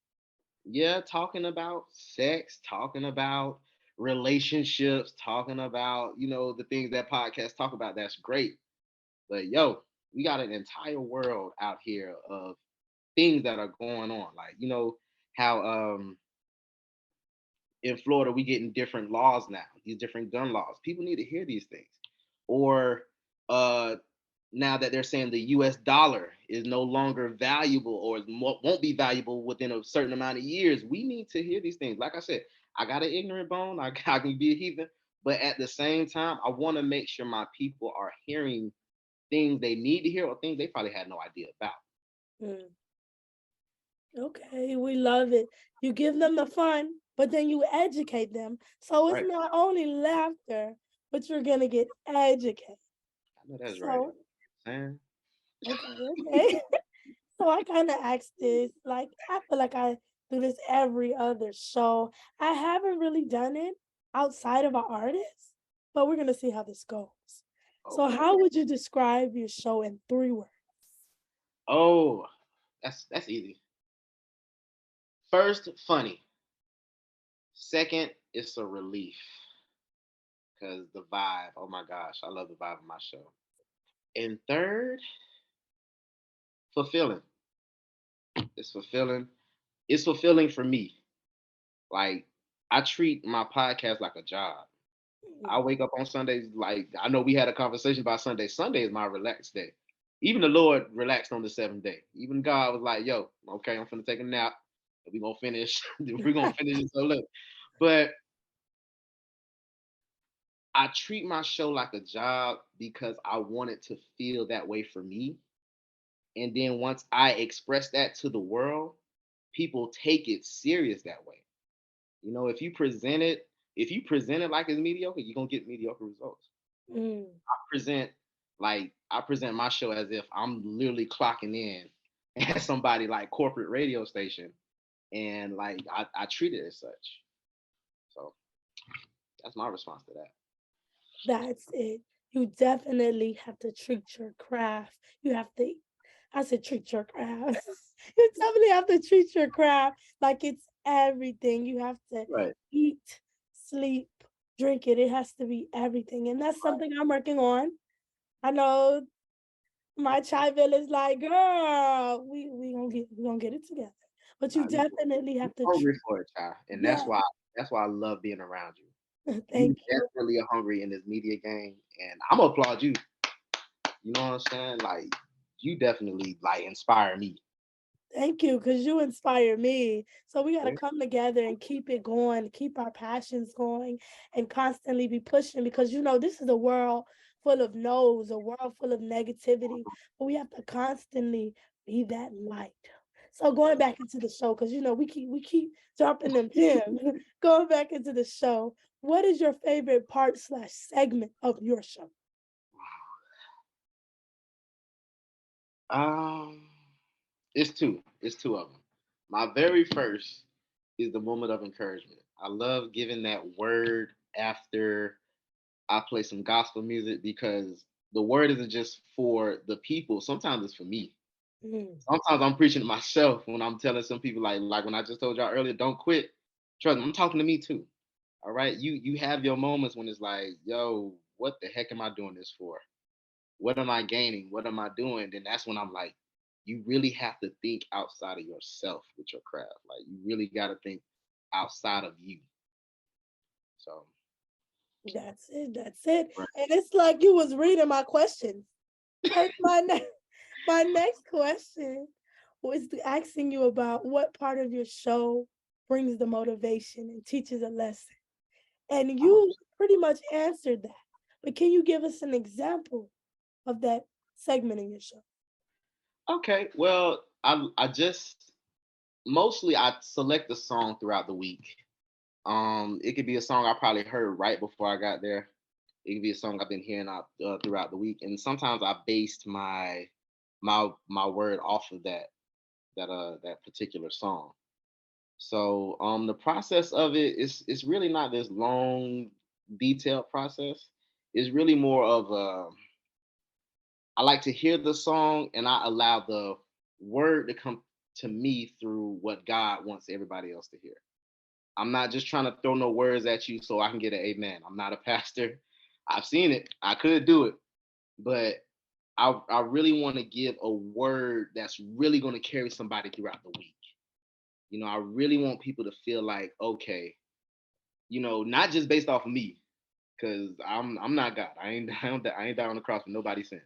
Yeah, talking about sex, talking about relationships, talking about, the things that podcasts talk about, that's great. But yo, we got an entire world out here of things that are going on. Like, how in Florida we getting different laws now, these different gun laws. People need to hear these things. Or uh now that they're saying the US dollar is no longer valuable or won't be valuable within a certain amount of years, we need to hear these things. Like I said, I got an ignorant bone, I can be a heathen, but at the same time, I want to make sure my people are hearing things they need to hear or things they probably had no idea about. Mm, okay, we love it. You give them the fun, but then you educate them. So it's Right. not only laughter, but you're gonna get educated. I know that's right. So Man. okay, okay. So I kind of asked this, like I feel like I do this every other show. I haven't really done it outside of an artist, but we're gonna see how this goes. So Okay. how would you describe your show in 3 words? Oh, that's easy. First, funny. Second, it's a relief because the vibe. Oh my gosh, I love the vibe of my show. And third, fulfilling. It's fulfilling. It's fulfilling for me. Like I treat my podcast like a job. I wake up on Sundays. Like I know we had a conversation about Sunday. Sunday is my relaxed day. Even the Lord relaxed on the seventh day. Even God was like, "Yo, okay, I'm gonna take a nap. We're gonna finish. We're gonna finish it so late." But I treat my show like a job because I want it to feel that way for me. And then once I express that to the world, people take it serious that way. If you present it if you present it like it's mediocre, you're gonna get mediocre results. Mm, Present I present my show as if I'm literally clocking in at somebody like corporate radio station, and like I treat it as such. So that's my response to that. that's it. You definitely have to treat your craft. You have to, I said treat your craft. You definitely have to treat your craft like it's everything. You have to Right. eat, sleep, drink it. It has to be everything. And that's something I'm working on. I know my child is like, girl, we gonna get it together. But you Nah, definitely you have to hungry for it, child, and yeah, that's why I love being around you. You thank you. definitely are hungry in this media game, and I'm gonna applaud you. You know what I'm saying? Like you definitely like inspire me. Thank you, because you inspire me. So we got to Okay? come together and keep it going, keep our passions going, and constantly be pushing because, this is a world full of no's, a world full of negativity. But we have to constantly be that light. So going back into the show, because, we keep dropping them gems. Going back into the show, what is your favorite part slash segment of your show? Um, it's two. It's two of them. My very first is the moment of encouragement. I love giving that word after I play some gospel music because the word isn't just for the people. Sometimes it's for me. Mm, Sometimes I'm preaching to myself when I'm telling some people like when I just told y'all earlier, don't quit. Trust me, I'm talking to me too. All right. You have your moments when it's like, yo, what the heck am I doing this for? What am I gaining? What am I doing? Then that's when I'm like, you really have to think outside of yourself with your craft. Like you really gotta think outside of you. So that's it. That's it. right. And it's like you was reading my questions. Because my next question was asking you about what part of your show brings the motivation and teaches a lesson. And you pretty much answered that. But can you give us an example of that segment in your show? Okay. Well, I just mostly I select a song throughout the week. It could be a song I probably heard right before I got there. It could be a song I've been hearing out throughout the week, and sometimes I based my word off of that particular song. So the process of it is it's really not this long, detailed process. It's really more of I like to hear the song and I allow the word to come to me through what God wants everybody else to hear. I'm not just trying to throw no words at you so I can get an amen. I'm not a pastor. I've seen it. I could do it, but I really want to give a word that's really going to carry somebody throughout the week. I really want people to feel like, okay, not just based off of me, because I'm not God. I ain't down on the cross for nobody's sins.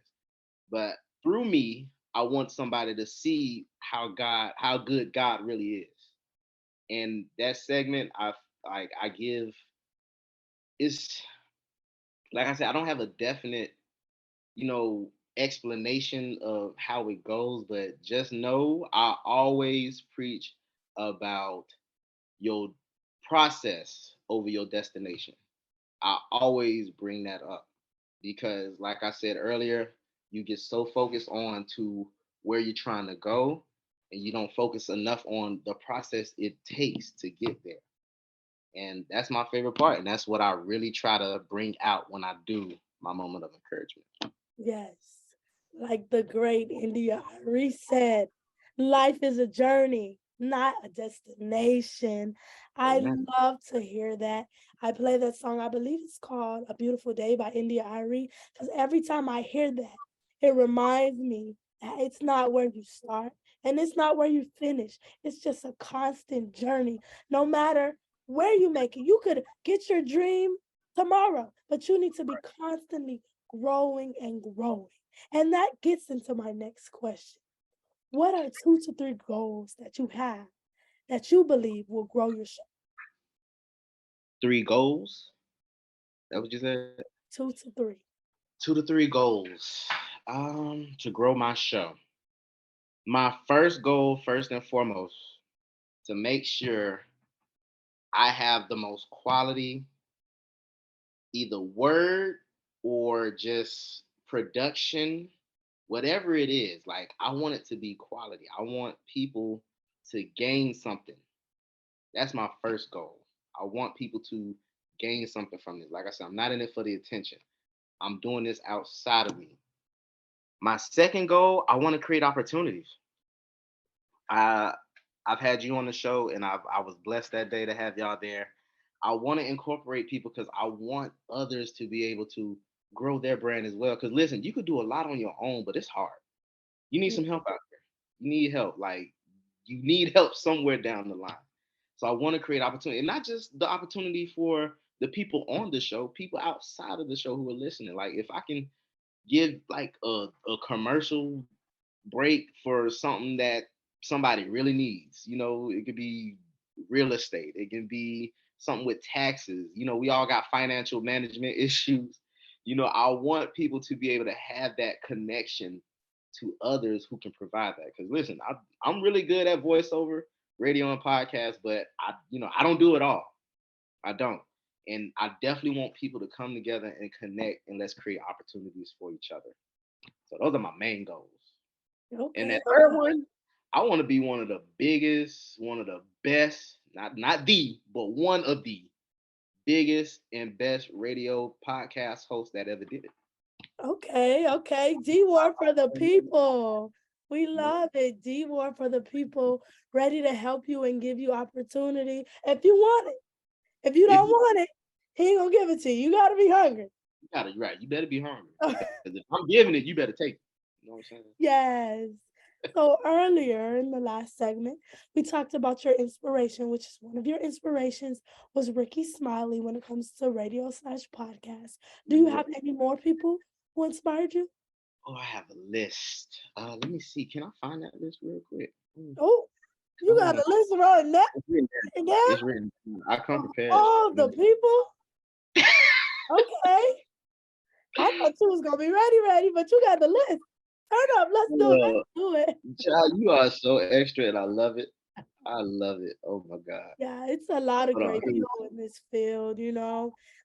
But through me, I want somebody to see how good God really is. And that segment, I give it's like I said, I don't have a definite, explanation of how it goes, but just know I always preach about your process over your destination. I always bring that up because, like I said earlier, you get so focused on to where you're trying to go, and you don't focus enough on the process it takes to get there. And that's my favorite part, and that's what I really try to bring out when I do my moment of encouragement. Yes. Like the great India Ari said, life is a journey, not a destination. I Amen. love to hear that. I play that song, I believe it's called A Beautiful Day by India Ari, because every time I hear that, it reminds me that it's not where you start and it's not where you finish. It's just a constant journey. No matter where you make it, you could get your dream tomorrow, but you need to be constantly growing and growing. And that gets into my next question. What are 2 to 3 goals that you have that you believe will grow your show? Three goals. That what you said? 2 to 3. 2 to 3 goals. To grow my show. My first goal, first and foremost, to make sure I have the most quality either word or just production, whatever it is. Like I want it to be quality. I want people to gain something. That's my first goal. I want people to gain something from this. Like I said, I'm not in it for the attention. I'm doing this outside of me. My second goal, I want to create opportunities. I I've had you on the show, and I was blessed that day to have y'all there. I want to incorporate people because I want others to be able to grow their brand as well. Because listen, you could do a lot on your own, but it's hard. You need Yeah. some help out there. You need help. Like you need help somewhere down the line. So I want to create opportunity, and not just the opportunity for the people on the show, people outside of the show who are listening. Like if I can give like a commercial break for something that somebody really needs. You know, it could be real estate, it can be something with taxes. You know, we all got financial management issues. You know, I want people to be able to have that connection to others who can provide that. Because listen, I'm really good at voiceover, radio, and podcast, but I don't do it all. I don't. And I definitely want people to come together and connect, and let's create opportunities for each other. So those are my main goals. And Okay. that third one, I want to be one of the biggest, one of the best, not the, but one of the biggest and best radio podcast hosts that ever did it. Okay. Okay. Dward for the You people. We know, love it. Dward for the people, ready to help you and give you opportunity if you want it. If you if don't you, want it, he ain't gonna give it to you. You gotta be hungry. you gotta right, you better be hungry because if I'm giving it, you better take it. You know what I'm saying? Yes. So earlier in the last segment, we talked about your inspiration, which is one of your inspirations was Ricky Smiley when it comes to radio/podcast. Do you Yeah. have any more people who inspired you? Oh, I have a list. Let me see. Can I find that list real quick? Oh, you got Uh, a list around that it's written down. right there It's written down. I come of prepared. all the people? Okay. I thought you was gonna be ready, but you got the list. Turn up, let's do it. Let's Uh, do it. Child, you are so extra, and I love it. I love it. Oh my god. Yeah, it's a lot of Hold on. great people in this field.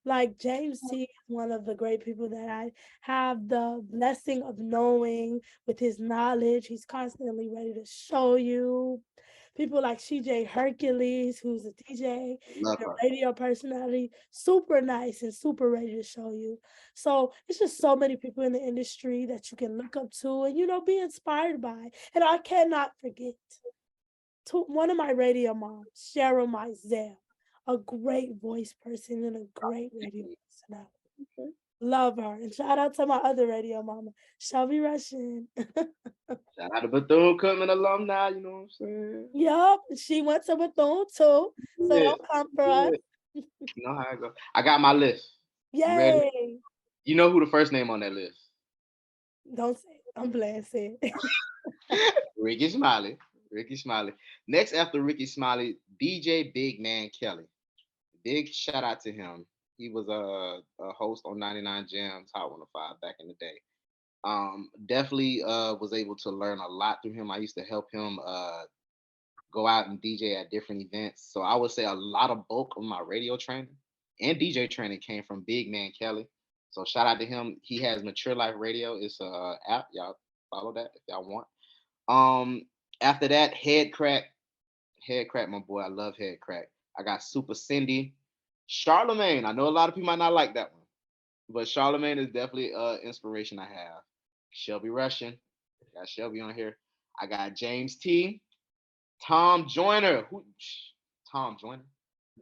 Like James T is one of the great people that I have the blessing of knowing with his knowledge. He's constantly ready to show you. People like CJ Hercules, who's a DJ Love and her. a radio personality, super nice and super ready to show you. So it's just so many people in the industry that you can look up to and be inspired by. And I cannot forget to one of my radio moms, Cheryl Mizell, a great voice person and a great radio personality. Okay. Love her. And shout out to my other radio mama, Shelby Russian. Shout out to Bethune Cookman alumni. You know what I'm saying? Yup, she went to Bethune too. So Yeah. don't come for us. Yeah. You know how I go. I got my list. You ready? Yay. You know who the first name on that list? Don't say it. I'm playing say it. Ricky Smiley. Ricky Smiley. Next after Ricky Smiley, DJ Big Man Kelly. Big shout out to him. He was a host on 99 Jams Hot 105 back in the day. Definitely was able to learn a lot through him. I used to help him go out and DJ at different events. So I would say a lot of bulk of my radio training and DJ training came from Big Man Kelly. So shout out to him. He has Mature Life Radio. It's a app. Y'all follow that if y'all want. After that, Head Crack, my boy. I love Head Crack. I got Super Cindy, Charlemagne. I know a lot of people might not like that one, but Charlemagne is definitely inspiration I have. Shelby Russian. Got Shelby on here. I got James T. Tom Joyner. Tom Joyner.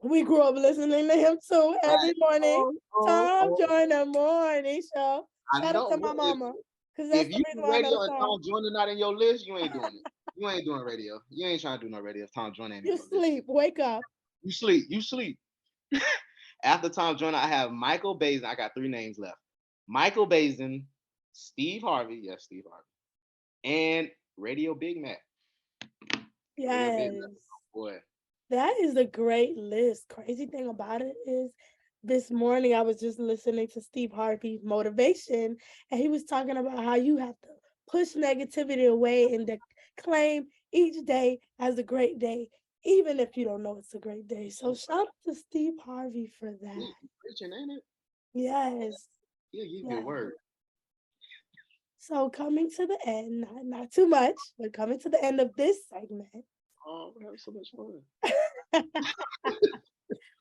We grew up listening to him too every morning. Oh, oh, Tom oh. joined the morning show. I Shout out know. to my mama. Because that's If the you reason do why I know radio the and song. Tom Joyner not in your list, you ain't doing it. You ain't doing radio. You ain't trying to do no radio if Tom Joyner ain't in You your list. sleep, wake up. You sleep. You sleep. After Tom Joyner, I have Michael Bazin. I got three names left. Michael Bazin, Steve Harvey. Yes, Steve Harvey. And Radio Big Mac. Radio Big Mac. Yes. Boy. That is a great list. Crazy thing about it is this morning I was just listening to Steve Harvey's motivation, and he was talking about how you have to push negativity away and claim each day as a great day, even if you don't know it's a great day. So shout out to Steve Harvey for that. Preaching, ain't it? Yes. He'll give you a Yes. word. So coming to the end, not too much, but coming to the end of this segment, Oh, we have so much fun.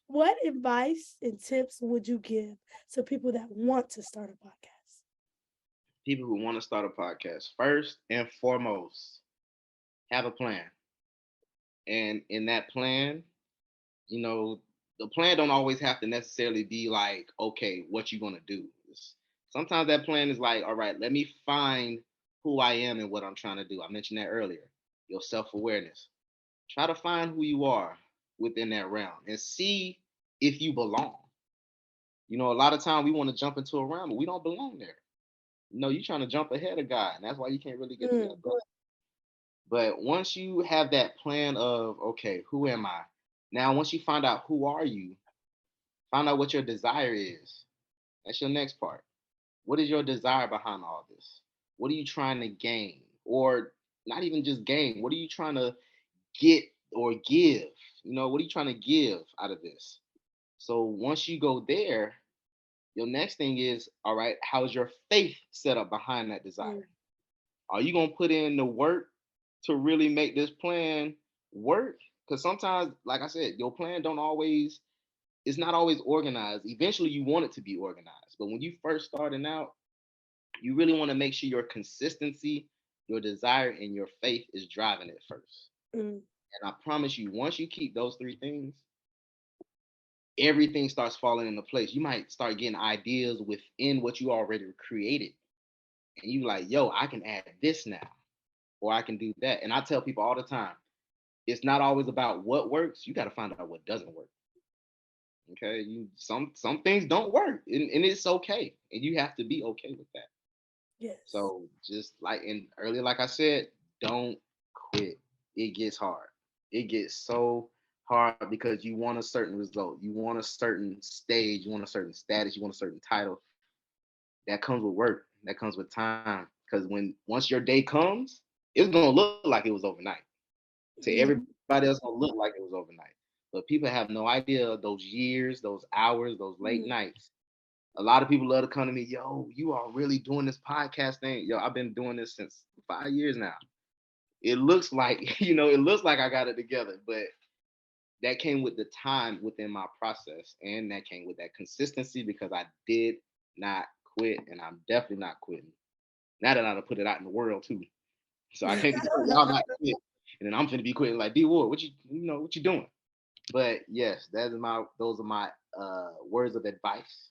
what advice and tips would you give to people that want to start a podcast? People who want to start a podcast, first and foremost, have a plan. And in that plan, you know, the plan don't always have to necessarily be like, okay, what you gonna do. Sometimes that plan is like, all right, let me find who I am and what I'm trying to do. I mentioned that earlier. Your self-awareness. Try to find who you are within that realm and see if you belong. A lot of time we want to jump into a realm, but we don't belong there. You're trying to jump ahead of God, and that's why you can't really get to Mm, that point. But once you have that plan of, okay, who am I? Now, once you find out who are you, find out what your desire is. That's your next part. What is your desire behind all this? What are you trying to gain? Or not even just gain, what are you trying to get or give? What are you trying to give out of this? So once you go there, your next thing is, all right, how's your faith set up behind that mm, desire? Are you going to put in the work to really make this plan work? Because sometimes, like I said, your plan don't always, it's not always organized. Eventually you want it to be organized. But when you first starting out, you really want to make sure your consistency, your desire, and your faith is driving it first. mm. And I promise you, once you keep those three things, everything starts falling into place. You might start getting ideas within what you already created. And you like, yo, I can add this now, or I can do that. And I tell people all the time, it's not always about what works. You got to find out what doesn't work. Okay. Some things don't work, and it's okay. And you have to be okay with that. Yes. So just like in earlier, like I said, don't quit. It gets hard. It gets so hard because you want a certain result. You want a certain stage. You want a certain status. You want a certain title. That comes with work. That comes with time. Because once your day comes, it's gonna look like it was overnight. To Mhm. everybody else, gonna look like it was overnight. But people have no idea those years, those hours, those late Mm. nights. A lot of people love to come to me, yo, you are really doing this podcast thing. Yo, I've been doing this since 5 years now. It looks like, it looks like I got it together, but that came with the time within my process. And that came with that consistency because I did not quit, and I'm definitely not quitting. Now that I done put it out in the world too. So I can't tell y'all not to quit. And then I'm finna be quitting like Dward, what you doing? But yes, those are my words of advice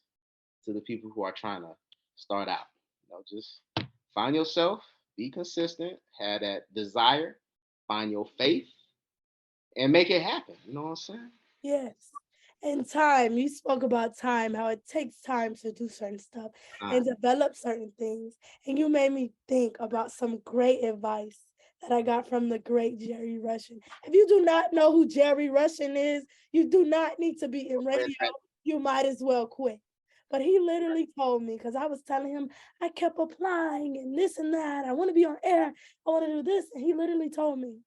to the people who are trying to start out. Just find yourself, be consistent, have that desire, find your faith, and make it happen. You know what I'm saying? Yes. And time, you spoke about time, how it takes time to do certain stuff and develop certain things. And you made me think about some great advice that I got from the great Jerry Russian. If you do not know who Jerry Russian is, you do not need to be in radio. You might as well quit. But he literally told me, because I was telling him, I kept applying and this and that. I want to be on air. I want to do this. And he literally told me,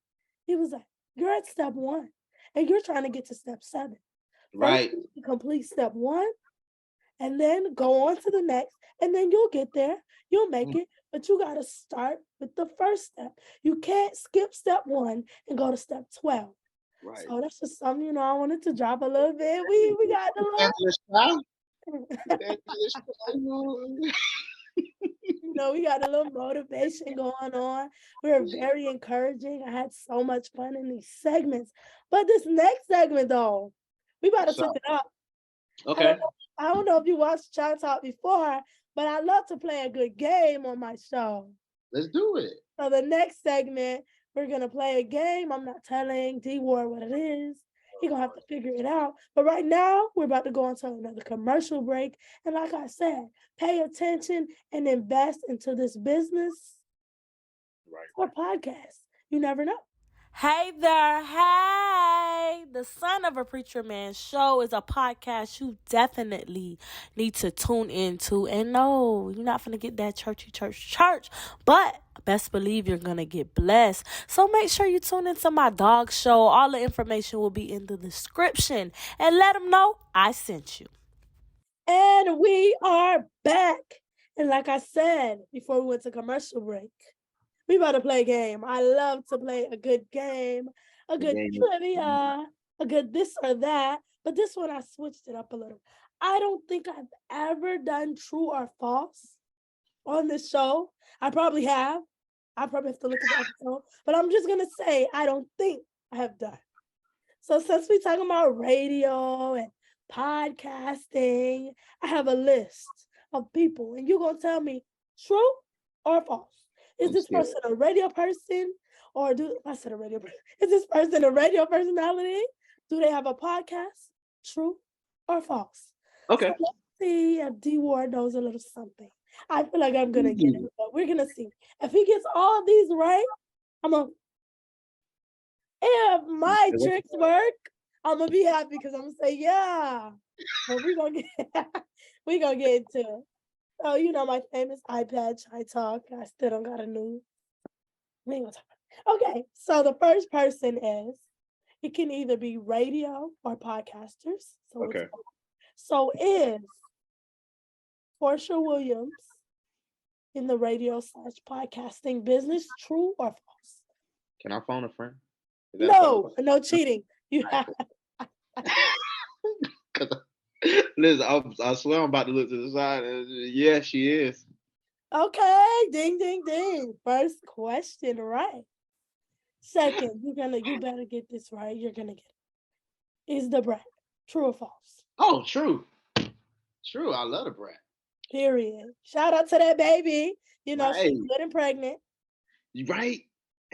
he was like, you're at step 1 and you're trying to get to step 7. First, Right. you need to complete step 1 and then go on to the next, and then you'll get there. You'll make it, but you got to start with the first step. You can't skip step 1 and go to step 12. Right. So that's just something, I wanted to drop a little bit. We got the we got a little motivation going on. We're very encouraging. I had so much fun in these segments. But this next segment, though, we about to took it up. Okay. I don't know if you watched China Talk before, but I love to play a good game on my show. Let's do it. So the next segment, we're going to play a game. I'm not telling Dward what it is. He's going to have to figure it out. But right now, we're about to go into another commercial break. And like I said, pay attention and invest into this business or podcast. You never know. Hey there, hey! The Son of a Preacher Man Show is a podcast you definitely need to tune into. And no, you're not going to get that church, but best believe you're going to get blessed. So make sure you tune into my dog show. All the information will be in the description. And let them know I sent you. And we are back. And like I said before we went to commercial break, we about to play a game. I love to play a good game, a good trivia, a good this or that. But this one I switched it up a little. I don't think I've ever done true or false on this show. I probably have. I probably have to look at the episode. But I'm just gonna say I don't think I have done. So since we're talking about radio and podcasting, I have a list of people, and you're gonna tell me true or false. Is this person a radio person, or I said a radio person? Is this person a radio personality? Do they have a podcast? True or false? Okay. So let's see if Dward knows a little something. I feel like I'm gonna get it, but we're gonna see. If he gets all of these right, I'm gonna. If my tricks work, I'm gonna be happy because I'm gonna say yeah. But we gonna get into it. So you know my famous iPad chai talk. I still don't got a new. We ain't gonna talk about it. Okay, so the first person is. It can either be radio or podcasters. So okay. So is Portia Williams in the radio / podcasting business true or false? Can I phone a friend? No cheating. You have. Listen, I swear I'm about to look to the side. Yeah, she is. Okay, ding, ding, ding. First question, right? Second, you better get this right. You're gonna get it. Is the brat true or false? Oh, true. True. I love the brat. Period. Shout out to that baby. You know, right. She's good and pregnant. Right?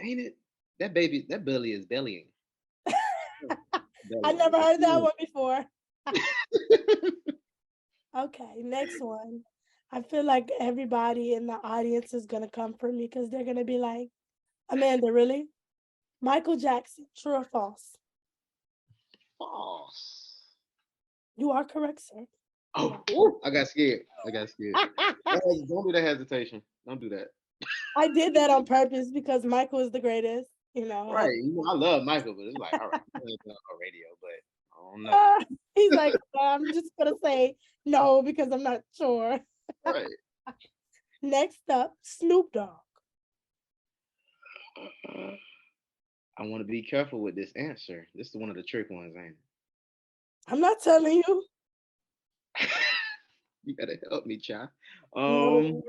Ain't it? That belly is bellying. I never heard that one before. Okay, next one. I feel like everybody in the audience is gonna come for me because they're gonna be like, Amanda, really? Michael Jackson, true or false? False. You are correct, sir. Oh, I got scared. Don't do that hesitation. Don't do that. I did that on purpose because Michael is the greatest. You know. Right. I love Michael, but it's like, all right, I'm on radio, but I don't know. He's like, I'm just gonna say no because I'm not sure. Right. Next up, Snoop Dogg. I want to be careful with this answer. This is one of the trick ones, ain't it? I'm not telling you. You gotta help me, Chi. No.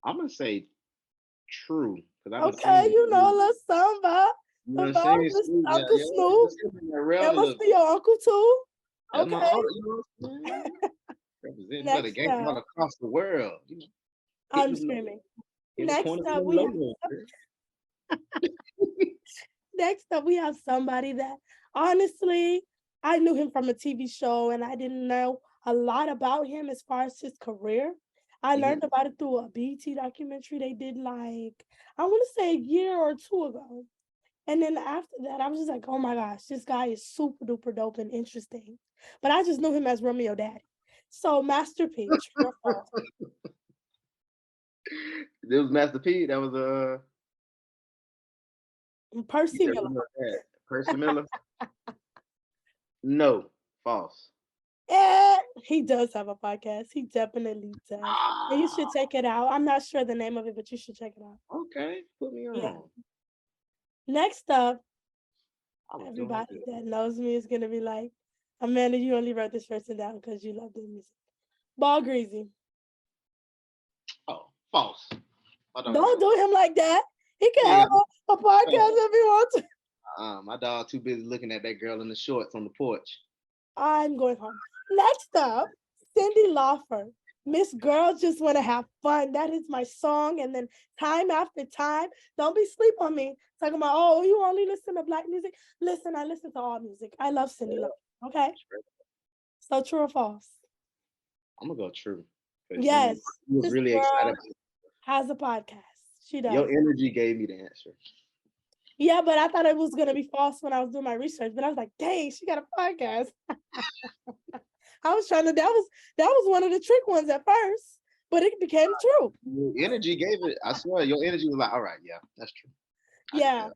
I'm gonna say true. Okay, you know a little samba. About Uncle Snoop. That must be your uncle too. Okay. Next for the game all across the world. You know, I'm screaming. Next up, we have somebody that honestly, I knew him from a TV show and I didn't know a lot about him as far as his career. I learned about it through a BT documentary they did I want to say a year or two ago. And then after that, I was just like, oh my gosh, this guy is super duper dope and interesting. But I just knew him as Romeo Daddy. So Master P. It was Master P. That was Percy Miller. Percy Miller? No, false. Yeah, he does have a podcast. He definitely does. And you should check it out. I'm not sure the name of it, but you should check it out. Okay, put me on. Yeah. Next up, everybody that knows me is going to be like, Amanda, you only wrote this person down because you love the music. Ball Greasy. Oh, false. Don't do him like that. He can have a podcast if he wants to. My dog too busy looking at that girl in the shorts on the porch. I'm going home. Next up, Cyndi Lauper. Miss Girl Just Want to Have Fun. That is my song. And then time after time, don't be sleep on me. Talking about, oh, you only listen to black music. Listen, I listen to all music. I love Cyndi Lauper. Okay? So true or false? I'm going to go true. Yes. She was really excited. Has a podcast. She does. Your energy gave me the answer. Yeah, but I thought it was going to be false when I was doing my research. But I was like, dang, she got a podcast. I was trying to, that was one of the trick ones at first, but it became true. Your energy gave it, I swear, your energy was like, all right, yeah, that's true. I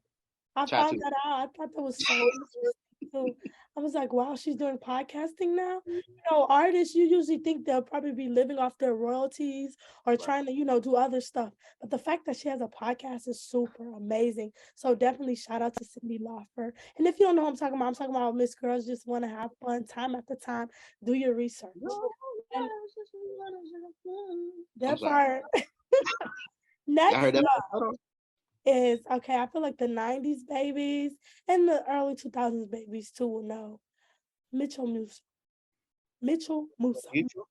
found that out. I thought that was so interesting too. I was like, wow, she's doing podcasting now. Artists, you usually think they'll probably be living off their royalties or trying to, do other stuff. But the fact that she has a podcast is super amazing. So definitely shout out to Cindy Laufer. And if you don't know what I'm talking about Miss Girls Just Want to Have Fun time after time. Do your research. And that part. Next heard that? is, okay, I feel like the 90s babies and the early 2000s babies too will know. Mitchell Musa. Mitchell Musa. Mitchell?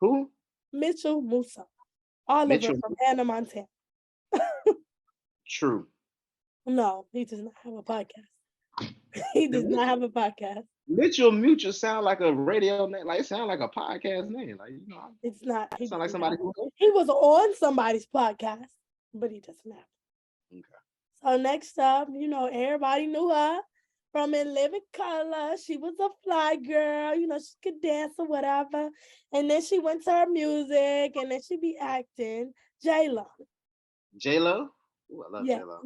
Who? Mitchell Musa. Oliver Mitchell. from Hannah Montana. True. No, he does not have a podcast. He does not have a podcast. Mitchell Mutual sound like a radio name, like it sound like a podcast name. Like, it's not. It sound like somebody who he was on somebody's podcast, but he doesn't have it. Okay. So next up, everybody knew her from In Living Color. She was a fly girl, she could dance or whatever. And then she went to her music, and then she be acting. J-Lo. J-Lo? Ooh, I love J-Lo.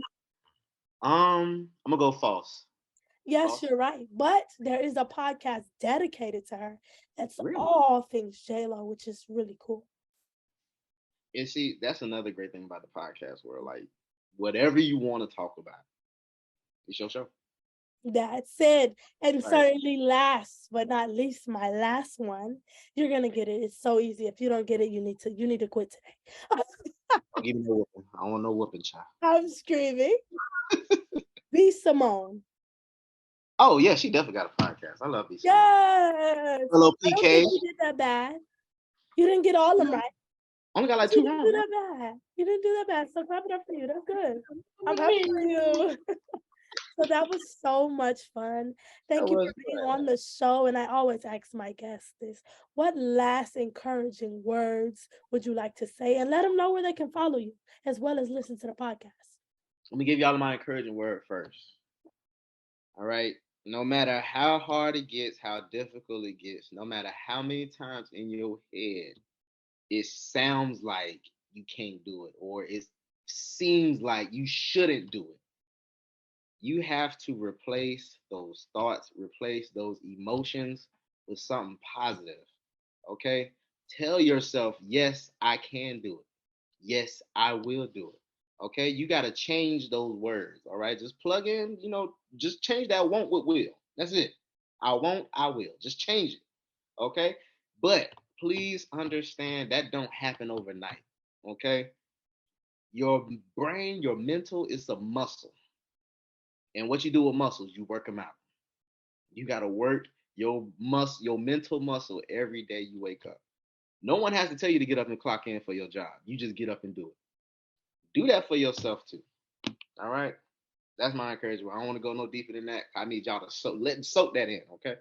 I'm gonna go false. Yes, false? You're right. But there is a podcast dedicated to her. That's all things J-Lo, which is really cool. And see, that's another great thing about the podcast world. Like, whatever you want to talk about, it's your show. That's it. And certainly last but not least, my last one, you're gonna get it. It's so easy. If you don't get it, you need to quit today. Don't give me no whooping. I don't want no whooping, child. I'm screaming. B. Simone. Oh yeah, she definitely got a podcast. I love B. Simone. Yes. Hello, PK. You did that bad. You didn't get all of them right. I only got like 2 rounds. You didn't do that bad. So clap it up for you. That's good. I'm happy for you. So that was so much fun. Thank you for being on the show. And I always ask my guests this. What last encouraging words would you like to say? And let them know where they can follow you, as well as listen to the podcast. Let me give y'all my encouraging word first. All right? No matter how hard it gets, how difficult it gets, no matter how many times in your head it sounds like you can't do it, or it seems like you shouldn't do it, you have to replace those thoughts, replace those emotions with something positive. Okay? Tell yourself, yes, I can do it. Yes, I will do it. Okay? You got to change those words. All right? Just plug in, just change that won't with will. That's it. I won't, I will. Just change it. Okay? But please understand that don't happen overnight. Okay? Your brain, your mental is a muscle. And what you do with muscles, you work them out. You got to work your mental muscle every day you wake up. No one has to tell you to get up and clock in for your job. You just get up and do it. Do that for yourself too. All right? That's my encouragement. I don't want to go no deeper than that. I need y'all to soak that in, okay?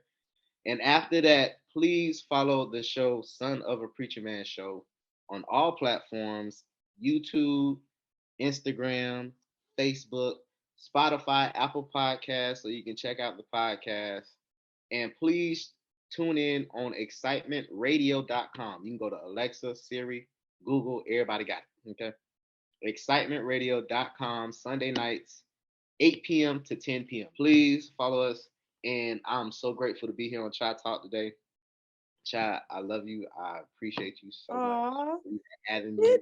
And after that, please follow the show Son of a Preacher Man Show on all platforms: YouTube, Instagram, Facebook, Spotify, Apple Podcasts, so you can check out the podcast. And please tune in on excitementradio.com. You can go to Alexa, Siri, Google, everybody got it, okay? excitementradio.com, Sunday nights, 8 p.m. to 10 p.m. Please follow us. And I'm so grateful to be here on Chai Talk today. Chai, I love you. I appreciate you so much for having me.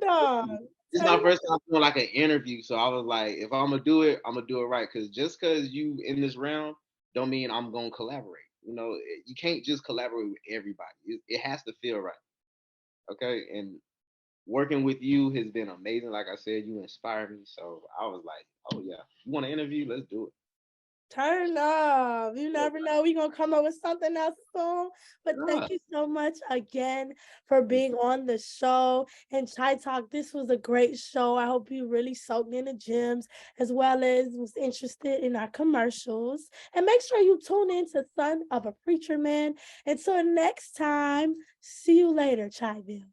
This is my first time doing like an interview, so I was like, if I'm gonna do it, I'm gonna do it right. Because just because you in this round, don't mean I'm gonna collaborate. You can't just collaborate with everybody. It has to feel right. Okay, and working with you has been amazing. Like I said, you inspired me. So I was like, oh yeah, you want to interview? Let's do it. Turn up. You never know. We're going to come up with something else soon. But thank you so much again for being on the show. And Chai Talk, this was a great show. I hope you really soaked in the gems, as well as was interested in our commercials. And make sure you tune in to Son of a Preacher Man. Until next time, see you later, Chaiville.